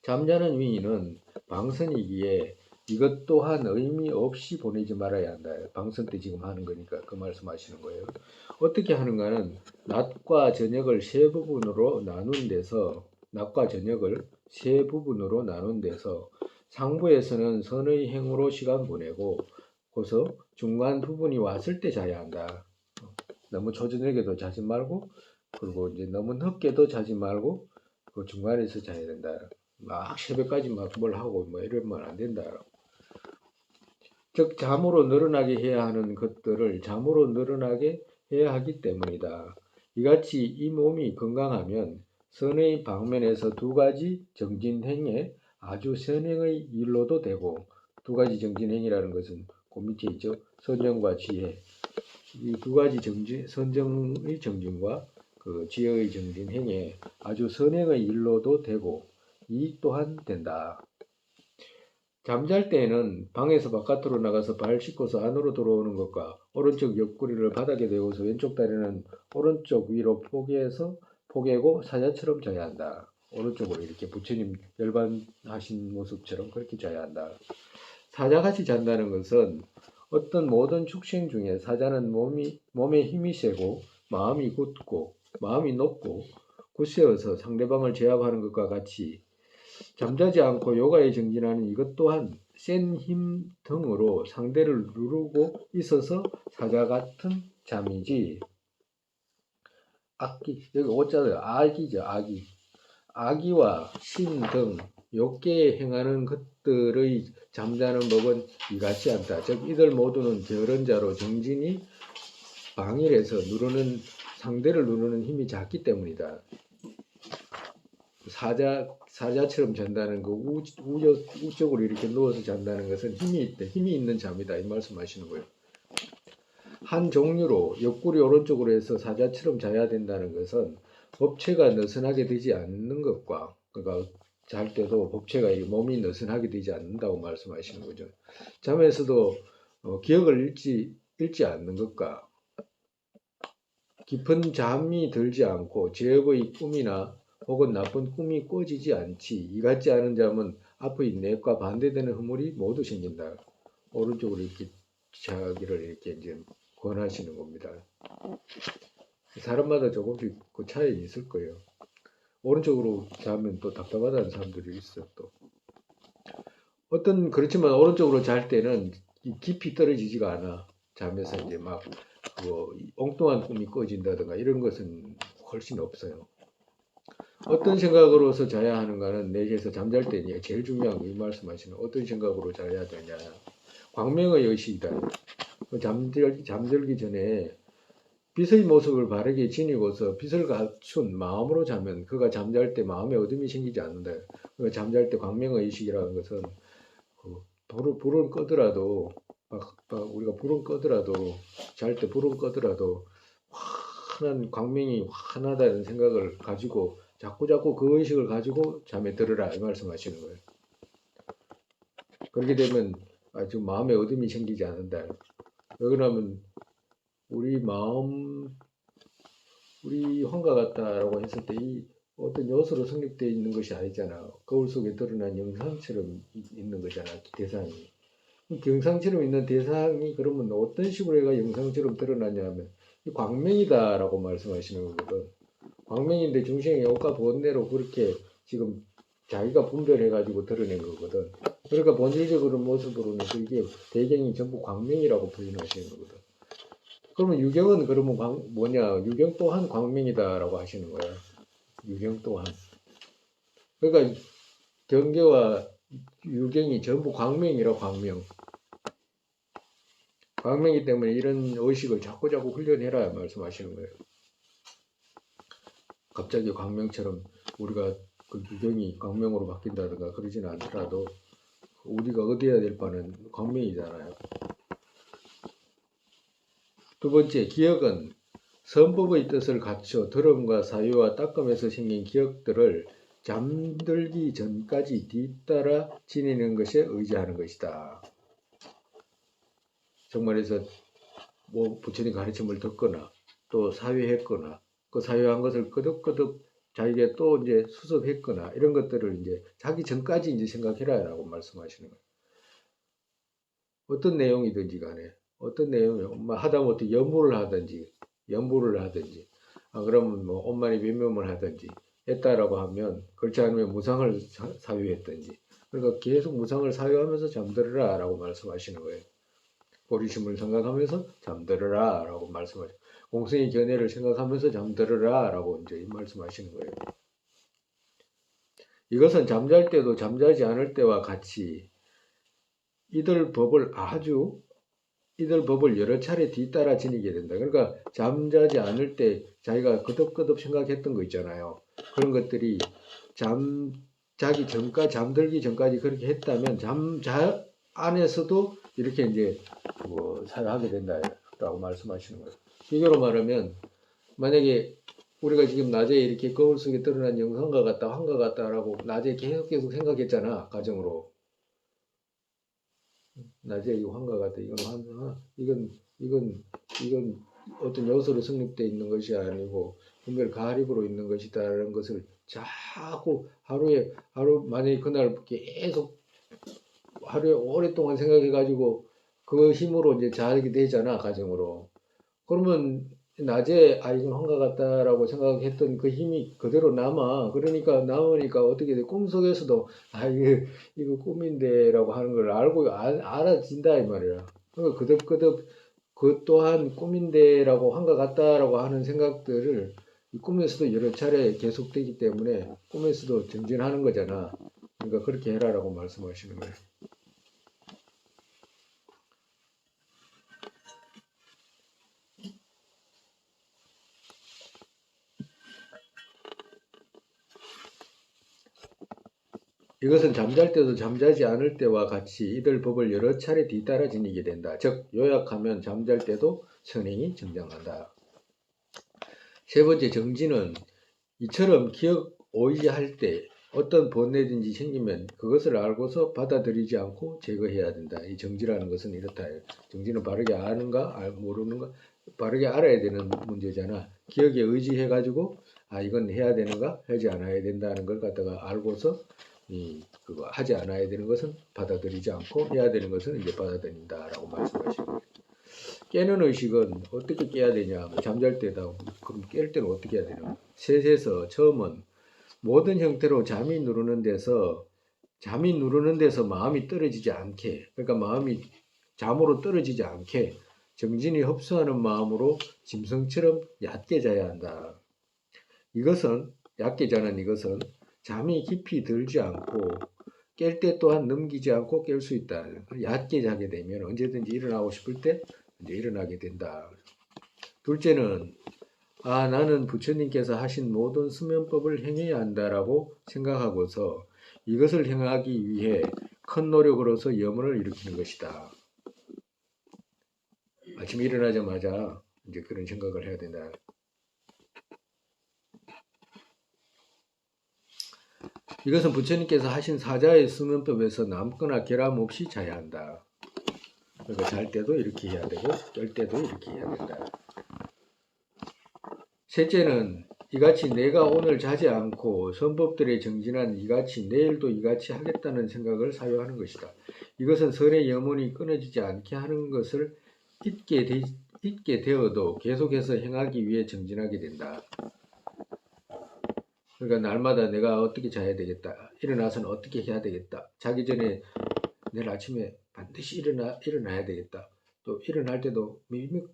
잠자는 위인은 방선이기에 이것 또한 의미 없이 보내지 말아야 한다. 방선 때 지금 하는 거니까 그 말씀하시는 거예요. 어떻게 하는가는 낮과 저녁을 세 부분으로 나눈 데서 상부에서는 선의 행으로 시간 보내고 고서 중간 부분이 왔을 때 자야 한다. 너무 초저녁에도 자지 말고 그리고 이제 너무 늦게도 자지 말고 그 중간에서 자야 된다. 막 새벽까지 막 뭘 하고 뭐 이러면 안 된다. 즉 잠으로 늘어나게 해야 하는 것들을 잠으로 늘어나게 해야 하기 때문이다. 이같이 이 몸이 건강하면 선의 방면에서 2가지 정진행에 아주 선행의 일로도 되고 2가지 정진행이라는 것은 그 밑에 있죠. 선정과 지혜. 이 2가지 선정의 정진과 그 지혜의 정진행에 아주 선행의 일로도 되고 이 또한 된다. 잠잘 때에는 방에서 바깥으로 나가서 발 씻고서 안으로 들어오는 것과 오른쪽 옆구리를 바닥에 대고서 왼쪽 다리는 오른쪽 위로 포개고 사자처럼 자야 한다. 오른쪽으로 이렇게 부처님 열반하신 모습처럼 그렇게 자야 한다. 사자같이 잔다는 것은 어떤 모든 축생 중에 사자는 몸에 힘이 세고 마음이 높고 굳세어서 상대방을 제압하는 것과 같이 잠자지 않고 요가에 정진하는 이것 또한 센 힘 등으로 상대를 누르고 있어서 사자 같은 잠이지. 여기 오자도 악이죠. 악이와 신 등 욕계에 행하는 것들의 잠자는 법은 이같지 않다. 즉 이들 모두는 저런 자로 정진이 방일해서 상대를 누르는 힘이 작기 때문이다. 사자처럼 잔다는 거, 우쪽으로 이렇게 누워서 잔다는 것은 힘이 있는 잠이다. 이 말씀하시는 거예요. 한 종류로 옆구리 오른쪽으로 해서 사자처럼 자야 된다는 것은 법체가 느슨하게 되지 않는 것과, 그러니까 잘 때도 법체가 몸이 느슨하게 되지 않는다고 말씀하시는 거죠. 잠에서도 기억을 잃지 않는 것과 깊은 잠이 들지 않고 제업의 꿈이나 혹은 나쁜 꿈이 꿔지지 않지. 이 같지 않은 잠은 앞의 넷과 반대되는 허물이 모두 생긴다. 오른쪽으로 이렇게 자기를 이렇게 이제 권하시는 겁니다. 사람마다 조금씩 그 차이 있을 거예요. 오른쪽으로 자면 또 답답하다는 사람들이 있어 또. 그렇지만 오른쪽으로 잘 때는 깊이 떨어지지가 않아. 잠에서 이제 막 엉뚱한 꿈이 꿔진다든가 이런 것은 훨씬 없어요. 어떤 생각으로서 자야 하는가는 내지에서 잠잘 때 제일 중요한 거 이 말씀하시는 어떤 생각으로 자야 되냐. 광명의 의식이다. 잠들기 전에 빛의 모습을 바르게 지니고서 빛을 갖춘 마음으로 자면 그가 잠잘 때 마음에 어둠이 생기지 않는다. 그러니까 잠잘 때 광명의 의식이라는 것은 불은 꺼더라도 우리가 불은 꺼더라도 잘 때 불은 꺼더라도 환한 광명이 환하다는 생각을 가지고 자꾸 그 의식을 가지고 잠에 들으라 이 말씀하시는 거예요. 그렇게 되면 아주 마음에 어둠이 생기지 않는다. 왜 그러냐면 우리 마음 우리 환과 같다라고 했을 때 이 어떤 요소로 성립되어 있는 것이 아니잖아. 거울 속에 드러난 영상처럼 있는 거잖아. 대상이. 영상처럼 있는 대상이 그러면 어떤 식으로 해가 영상처럼 드러나냐 하면 이 광명이다라고 말씀하시는 거거든. 광명인데 중생이 옷과 본대로 그렇게 지금 자기가 분별해가지고 드러낸 거거든. 그러니까 본질적으로 모습으로는 이게 배경이 전부 광명이라고 표현하시는 거거든. 그러면 유경은 그러면 유경 또한 광명이다라고 하시는 거야. 유경 또한. 그러니까 경계와 유경이 전부 광명이라 광명. 광명이기 때문에 이런 의식을 자꾸 훈련해라 말씀하시는 거예요. 갑자기 광명처럼 우리가 그 유경이 광명으로 바뀐다든가 그러지는 않더라도 우리가 얻어야 될 바는 광명이잖아요. 두 번째, 기억은 선법의 뜻을 갖춰 들음과 사유와 닦음에서 생긴 기억들을 잠들기 전까지 뒤따라 지니는 것에 의지하는 것이다. 정말해서 뭐 부처님 가르침을 듣거나 또 사유했거나 그 사유한 것을 끄덕끄덕 자기가 또 이제 수습했거나 이런 것들을 이제 자기 전까지 이제 생각해라라고 말씀하시는 거예요. 어떤 내용이든지 간에 어떤 내용이 하다못해 연보를 하든지 그러면 뭐 엄만이 변명을 하든지 했다라고 하면 그렇지 않으면 무상을 사유했든지 그러니까 계속 무상을 사유하면서 잠들어라라고 말씀하시는 거예요. 보리심을 생각하면서 잠들어라 라고 말씀하시고 공생의 견해를 생각하면서 잠들어라 라고 이제 말씀하시는 거예요. 이것은 잠잘 때도 잠자지 않을 때와 같이 이들 법을 여러 차례 뒤따라 지니게 된다. 그러니까 잠자지 않을 때 자기가 끄덕끄덕 생각했던 거 있잖아요. 그런 것들이 잠들기 전까지 그렇게 했다면 안에서도 이렇게 이제 사용하게 된다라고 말씀하시는 거예요. 비교로 말하면 만약에 우리가 지금 낮에 이렇게 거울 속에 드러난 영상과 같다라고 낮에 계속 생각했잖아. 가정으로. 낮에 이거 환과 같다. 이건 어떤 요소로 성립되어 있는 것이 아니고 분명히 가립으로 있는 것이다라는 것을 자꾸 하루 만약에 그날 계속 하루에 오랫동안 생각해가지고 그 힘으로 이제 자게 되잖아, 가정으로. 그러면 낮에 이건 환과 같다라고 생각했던 그 힘이 그대로 남아. 그러니까 남으니까 어떻게 돼? 꿈속에서도 이거 꿈인데라고 하는 걸 알고 알아진다 이 말이야. 그러니까 그득그득 그 또한 꿈인데라고 환과 같다라고 하는 생각들을 이 꿈에서도 여러 차례 계속되기 때문에 꿈에서도 정진하는 거잖아. 그러니까 그렇게 해라라고 말씀하시는 거예요. 이것은 잠잘 때도 잠자지 않을 때와 같이 이들 법을 여러 차례 뒤따라 지니게 된다. 즉 요약하면 잠잘 때도 선행이 정장한다. 세 번째 정진은 이처럼 기억 오이할 때 어떤 번뇌든지 생기면 그것을 알고서 받아들이지 않고 제거해야 된다. 이 정지라는 것은 이렇다. 정지는 바르게 아는가 모르는가 바르게 알아야 되는 문제잖아. 기억에 의지해가지고 이건 해야 되는가 하지 않아야 된다는 걸 갖다가 알고서 그거 하지 않아야 되는 것은 받아들이지 않고 해야 되는 것은 이제 받아들인다라고 말씀하시는 거예요. 깨는 의식은 어떻게 깨야 되냐? 잠잘 때다. 그럼 깰 때는 어떻게 해야 되냐? 셋에서 처음은 모든 형태로 잠이 누르는 데서 마음이 떨어지지 않게, 그러니까 마음이 잠으로 떨어지지 않게 정진이 흡수하는 마음으로 짐승처럼 얕게 자야 한다. 얕게 자는 이것은 잠이 깊이 들지 않고 깰 때 또한 넘기지 않고 깰 수 있다. 얕게 자게 되면 언제든지 일어나고 싶을 때 이제 일어나게 된다. 둘째는 나는 부처님께서 하신 모든 수면법을 행해야 한다라고 생각하고서 이것을 행하기 위해 큰 노력으로서 염원을 일으키는 것이다. 아침에 일어나자마자 이제 그런 생각을 해야 된다. 이것은 부처님께서 하신 사자의 수면법에서 남거나 결함 없이 자야 한다. 그러니까 잘 때도 이렇게 해야 되고 깰 때도 이렇게 해야 된다. 셋째는 이같이 내가 오늘 자지 않고 선법들에 정진한 이같이 내일도 이같이 하겠다는 생각을 사유하는 것이다. 이것은 선의 염원이 끊어지지 않게 하는 것을 잊게 되어도 계속해서 행하기 위해 정진하게 된다. 그러니까 날마다 내가 어떻게 자야 되겠다. 일어나서는 어떻게 해야 되겠다. 자기 전에 내일 아침에 반드시 일어나야 되겠다. 또 일어날 때도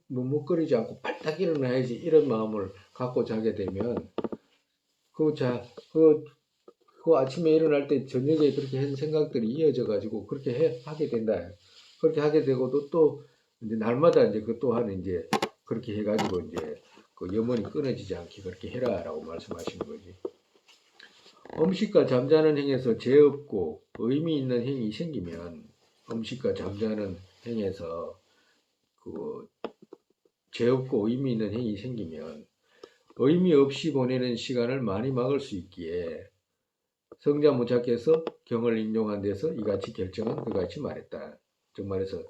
묵묵거리지 않고 빨딱 일어나야지 이런 마음을 갖고 자게 되면 그 아침에 일어날 때 저녁에 그렇게 한 생각들이 이어져 가지고 그렇게 하게 된다. 그렇게 하게 되고도 또 이제 날마다 이제 그 또한 이제 그렇게 해가지고 이제 그 염원이 끊어지지 않게 그렇게 해라라고 말씀하시는 거지. 음식과 잠자는 행에서 죄 없고 의미 있는 행이 생기면 음식과 잠자는 행에서 그 죄 없고 의미 있는 행위 생기면 의미 없이 보내는 시간을 많이 막을 수 있기에 성자무자께서 경을 인용한 데서 이같이 결정은 그같이 말했다. 즉 말해서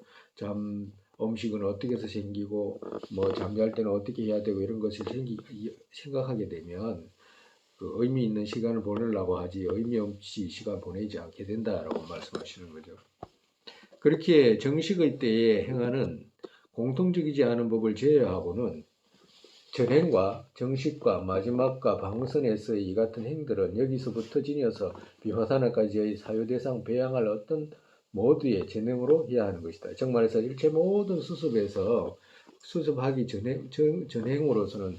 음식은 어떻게 해서 생기고 뭐 잠잘 때는 어떻게 해야 되고 이런 것을 생각하게 되면 그 의미 있는 시간을 보내려고 하지 의미 없이 시간 보내지 않게 된다라고 말씀하시는 거죠. 그렇게 정식의 때에 행하는 공통적이지 않은 법을 제외하고는 전행과 정식과 마지막과 방선에서의 이 같은 행들은 여기서부터 지녀서 비화사나까지의 사유대상 배양할 어떤 모두의 전행으로 해야 하는 것이다. 즉 말해서 일체 모든 수습에서 수습하기 전행으로서는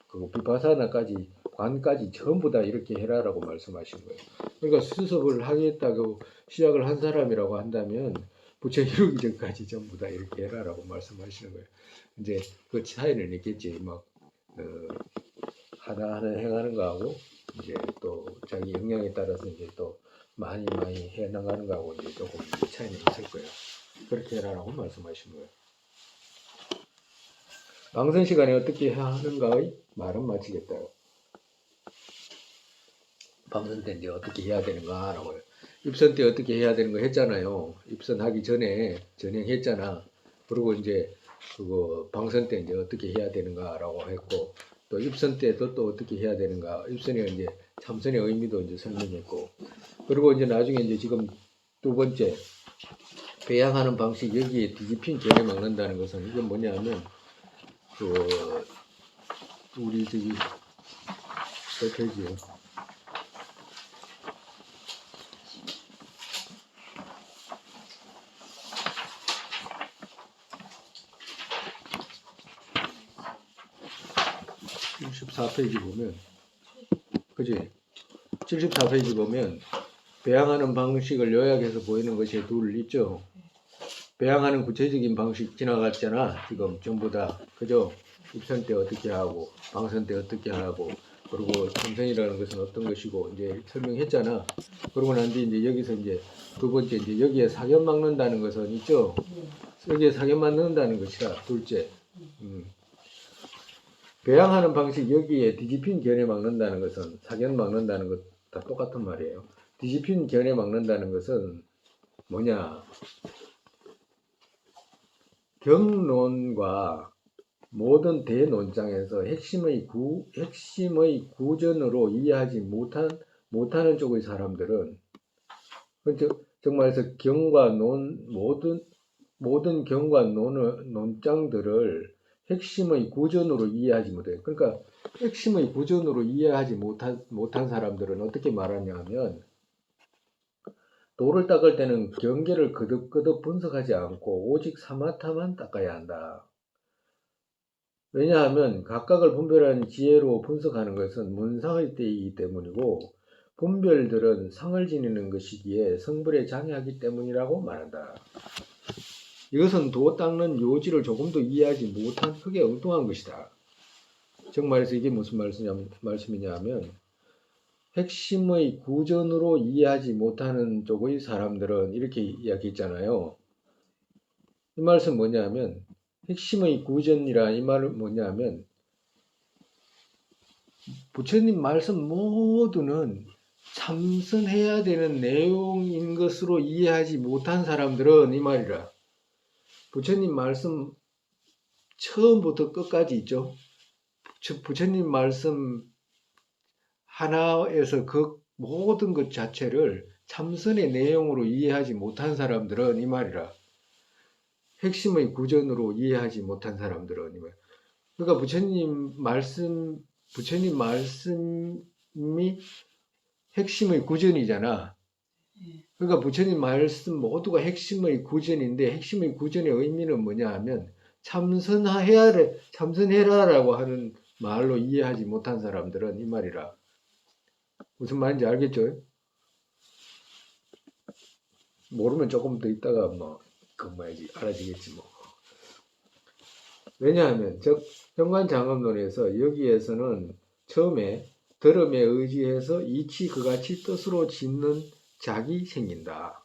그 비파사나까지 관까지 전부 다 이렇게 해라라고 말씀하신 거예요. 그러니까 수습을 하겠다고 시작을 한 사람이라고 한다면 부처 이루기 전까지 전부 다 이렇게 해라라고 말씀하시는 거예요. 이제 그 차이는 있겠지. 막 하나하나 행하는 거하고 이제 또 자기 역량에 따라서 이제 또 많이 해 나가는 거하고 이제 조금 차이는 있을 거예요. 그렇게 해라라고 말씀하신 거예요. 방선 시간에 어떻게 하는가의 말은 마치겠다요. 방선 때 이제 어떻게 해야 되는가라고요. 입선 때 어떻게 해야 되는 거 했잖아요. 입선하기 전에 전행했잖아. 그리고 이제 그거 방선 때 이제 어떻게 해야 되는가라고 했고 또 입선 때도 또 어떻게 해야 되는가. 입선에 이제 참선의 의미도 이제 설명했고 그리고 이제 나중에 이제 지금 두 번째 배양하는 방식 여기에 뒤집힌 견해 막는다는 것은 이건 뭐냐면 그 우리 저기 몇 페이지요? 74페이지 보면 그지? 74페이지 보면 배양하는 방식을 요약해서 보이는 것이 둘 있죠. 배양하는 구체적인 방식 지나갔잖아. 지금 전부 다 그죠? 입선 때 어떻게 하고 방선 때 어떻게 하고 그리고 참선이라는 것은 어떤 것이고 이제 설명했잖아. 그러고 난 뒤 이제 여기서 이제 두 번째 이제 여기에 사견 막는다는 것은 있죠. 여기에 사견 막는다는 것이라 둘째. 배양하는 방식 여기에 뒤집힌 견해 막는다는 것은 사견 막는다는 것 다 똑같은 말이에요. 뒤집힌 견해 막는다는 것은 뭐냐? 경론과 모든 대논장에서 핵심의 구전으로 이해하지 못하는 쪽의 사람들은 정말해서 경과 논 모든 경과 논장들을 핵심의 구전으로 이해하지 못해요. 그러니까 핵심의 구전으로 이해하지 못한 사람들은 어떻게 말하냐 하면 돌을 닦을 때는 경계를 거듭거듭 분석하지 않고 오직 사마타만 닦아야 한다. 왜냐하면 각각을 분별하는 지혜로 분석하는 것은 문상의 때이기 때문이고 분별들은 상을 지니는 것이기에 성불에 장애하기 때문이라고 말한다. 이것은 도 닦는 요지를 조금도 이해하지 못한 크게 엉뚱한 것이다. 즉 말해서 이게 무슨 말씀이냐 하면 핵심의 구전으로 이해하지 못하는 쪽의 사람들은 이렇게 이야기했잖아요. 이 말씀 뭐냐면 핵심의 구전이라 이 말은 뭐냐면 부처님 말씀 모두는 참선해야 되는 내용인 것으로 이해하지 못한 사람들은 이 말이라. 부처님 말씀 처음부터 끝까지 있죠. 부처님 말씀 하나에서 그 모든 것 자체를 참선의 내용으로 이해하지 못한 사람들은 이 말이라. 핵심의 구전으로 이해하지 못한 사람들은 이 말. 그러니까 부처님 말씀이 핵심의 구전이잖아. 그러니까 부처님 말씀 모두가 핵심의 구전인데 핵심의 구전의 의미는 뭐냐 하면 참선해라라고 하는 말로 이해하지 못한 사람들은 이 말이라. 무슨 말인지 알겠죠? 모르면 조금 더 있다가 알아지겠지 뭐. 왜냐하면 즉 현관장엄론에서 여기에서는 처음에 들음에 의지해서 이치 그같이 뜻으로 짓는 작이 생긴다.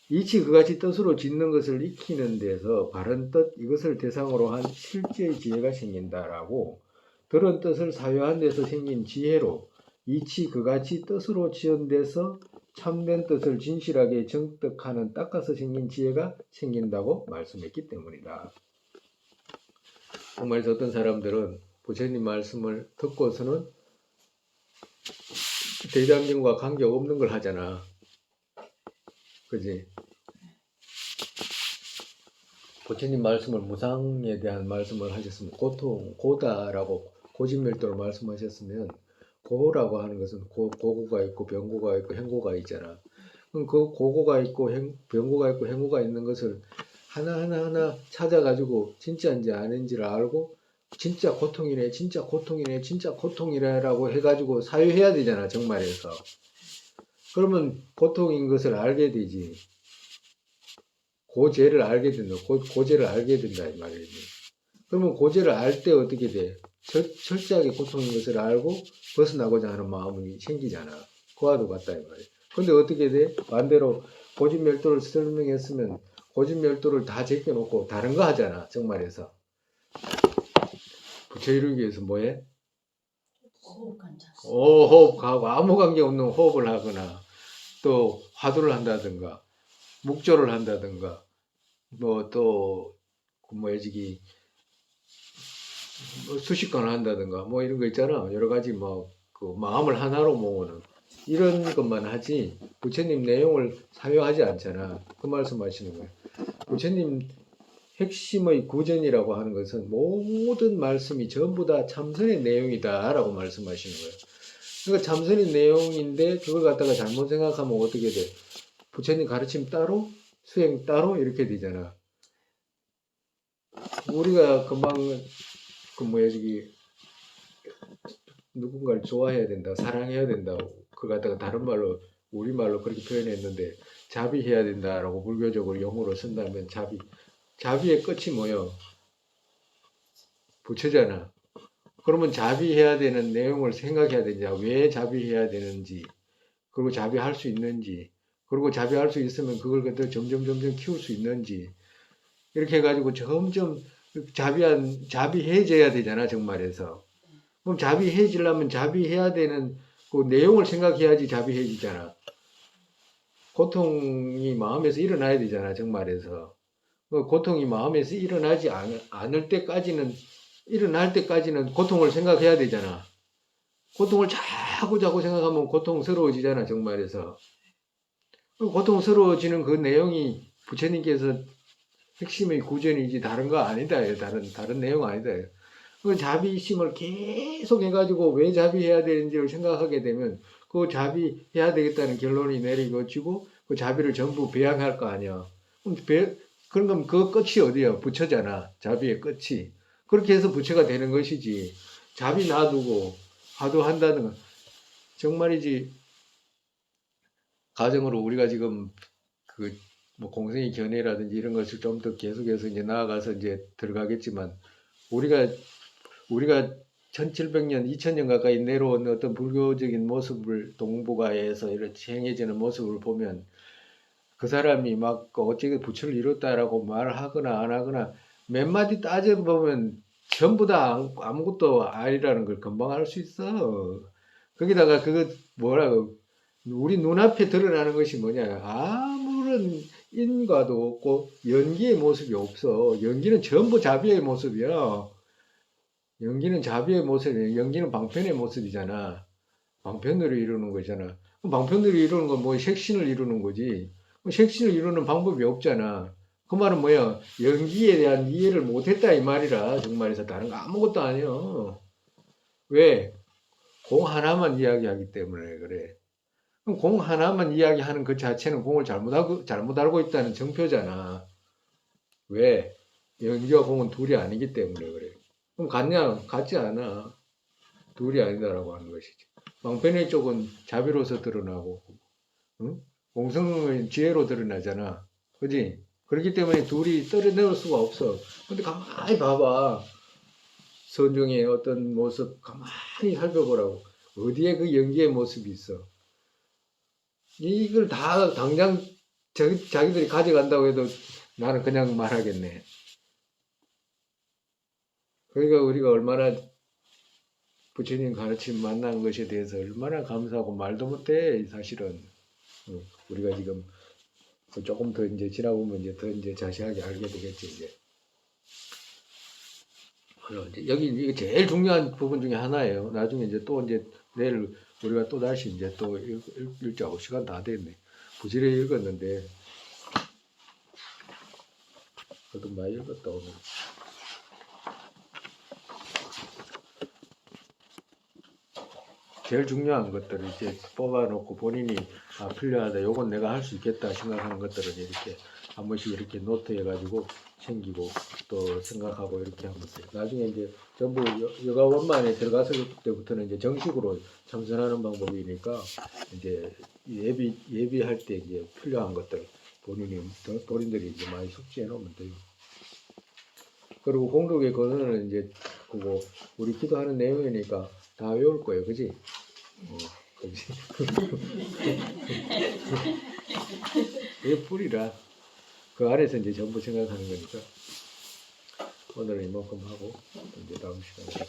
이치 그같이 뜻으로 짓는 것을 익히는 데서 바른 뜻 이것을 대상으로 한 실제의 지혜가 생긴다라고 그런 뜻을 사유한 데서 생긴 지혜로 이치 그같이 뜻으로 지은 데서 참된 뜻을 진실하게 정득하는 닦아서 생긴 지혜가 생긴다고 말씀했기 때문이다. 정말 어떤 사람들은 부처님 말씀을 듣고서는 대장경과 관계없는 걸 하잖아. 그지? 부처님 말씀을 무상에 대한 말씀을 하셨으면 고통, 고다라고 고진멸도로 말씀하셨으면 고라고 하는 것은 고고가 있고 병고가 있고 행고가 있잖아. 그럼 그 고고가 있고 병고가 있고 행고가 있는 것을 하나하나 찾아가지고 진짜인지 아닌지를 알고 진짜 고통이네, 진짜 고통이네, 진짜 고통이래라고 해가지고 사유해야 되잖아, 정말에서. 그러면 고통인 것을 알게 되지. 고죄를 알게 된다. 고죄를 알게 된다 이 말이지. 그러면 고죄를 알 때 어떻게 돼? 철저하게 고통인 것을 알고 벗어나고자 하는 마음이 생기잖아. 그와도 같다 이 말이야. 근데 어떻게 돼? 반대로 고진멸도를 설명했으면 고진멸도를 다 제껴놓고 다른 거 하잖아. 정말에서. 부처 이루기 위해서 뭐해? 호흡 관찰. 호흡하고 아무 관계 없는 호흡을 하거나 또 화두를 한다든가 묵조를 한다든가 뭐 또 뭐야지기 수식관을 한다든가 뭐 이런 거 있잖아. 여러 가지 뭐 그 마음을 하나로 모으는 이런 것만 하지 부처님 내용을 사유하지 않잖아. 그 말씀하시는 거예요. 부처님 핵심의 구전이라고 하는 것은 모든 말씀이 전부 다 참선의 내용이다라고 말씀하시는 거예요. 그러니까 참선의 내용인데 그걸 갖다가 잘못 생각하면 어떻게 돼? 부처님 가르침 따로 수행 따로 이렇게 되잖아. 우리가 금방 그 뭐야 저기 누군가를 좋아해야 된다, 사랑해야 된다. 그걸 갖다가 다른 말로 우리말로 그렇게 표현했는데 자비해야 된다라고 불교적으로 용어로 쓴다면 자비의 끝이 뭐요? 부처잖아. 그러면 자비해야 되는 내용을 생각해야 되냐? 왜 자비해야 되는지, 그리고 자비할 수 있는지, 그리고 자비할 수 있으면 그걸 갖다 점점 키울 수 있는지 이렇게 해가지고 점점 자비해져야 되잖아 정말에서. 그럼 자비해지려면 자비해야 되는 그 내용을 생각해야지 자비해지잖아. 고통이 마음에서 일어나야 되잖아 정말에서. 그 고통이 마음에서 일어나지 않을 때까지는 일어날 때까지는 고통을 생각해야 되잖아. 고통을 자꾸 생각하면 고통스러워지잖아 정말에서. 고통스러워지는 그 내용이 부처님께서 핵심의 구전이지 다른 거 아니다. 다른 내용 아니다. 그 자비심을 계속 해가지고 왜 자비해야 되는지를 생각하게 되면 그 자비해야 되겠다는 결론이 내리고지고 그 자비를 전부 배양할 거 아니야. 그럼 그 끝이 어디야? 부처잖아. 자비의 끝이. 그렇게 해서 부처가 되는 것이지. 자비 놔두고 화두한다는 건 정말이지. 가정으로 우리가 지금 그 뭐 공생의 견해라든지 이런 것을 좀 더 계속해서 이제 나아가서 이제 들어가겠지만 우리가 1700년, 2000년 가까이 내려온 어떤 불교적인 모습을 동북아에서 이렇게 행해지는 모습을 보면 그 사람이 막 어찌게 부처를 이뤘다라고 말하거나 안 하거나 몇 마디 따져보면 전부 다 아무것도 아니라는 걸 금방 알 수 있어. 거기다가 그거 뭐라고 우리 눈앞에 드러나는 것이 뭐냐. 아무런 인과도 없고 연기의 모습이 없어. 연기는 전부 자비의 모습이야. 연기는 자비의 모습이에요. 연기는 방편의 모습이잖아. 방편으로 이루는 거잖아. 방편으로 이루는 건 뭐 색신을 이루는 거지. 색신을 이루는 방법이 없잖아. 그 말은 뭐야? 연기에 대한 이해를 못했다 이 말이라. 정말에서 다른 거 아무것도 아니야. 왜? 공 하나만 이야기하기 때문에 그래. 그럼 공 하나만 이야기하는 그 자체는 공을 잘못 알고 있다는 정표잖아. 왜? 연기와 공은 둘이 아니기 때문에 그래. 그럼 같냐? 같지 않아. 둘이 아니다라고 하는 것이지. 방편의 쪽은 자비로서 드러나고, 응? 공성의 지혜로 드러나잖아. 그지? 그렇기 때문에 둘이 떨어낼 수가 없어. 근데 가만히 봐봐. 선종의 어떤 모습 가만히 살펴보라고. 어디에 그 연기의 모습이 있어. 이걸 다 당장 자기들이 가져간다고 해도 나는 그냥 말하겠네. 그러니까 우리가 얼마나 부처님 가르침 만난 것에 대해서 얼마나 감사하고 말도 못해 사실은. 우리가 지금 조금 더 이제 지나보면 이제 더 이제 자세하게 알게 되겠지 이제. 그럼 이제 여기 이게 제일 중요한 부분 중에 하나예요. 나중에 이제 또 이제 내일 우리가 또 다시 이제 또 읽자고 시간 다 됐네. 부지런히 읽었는데 그래도 많이 읽었다 오늘. 제일 중요한 것들을 이제 뽑아놓고 본인이 필요하다, 요건 내가 할 수 있겠다 생각하는 것들을 이렇게 한 번씩 이렇게 노트해가지고 챙기고 또 생각하고 이렇게 하면 돼요. 나중에 이제 전부 여가 원만에 들어갔을 때부터는 이제 정식으로 참선하는 방법이니까 이제 예비할 때 이제 필요한 것들 본인들이 이제 많이 숙지해 놓으면 돼요. 그리고 공덕의 거는 이제 그거 우리 기도하는 내용이니까 다 외울 거예요, 그지? 그지? 그게 뿌리라. 그 안에서 이제 전부 생각하는 거니까 오늘은 이만큼 하고 이제 다음 시간에.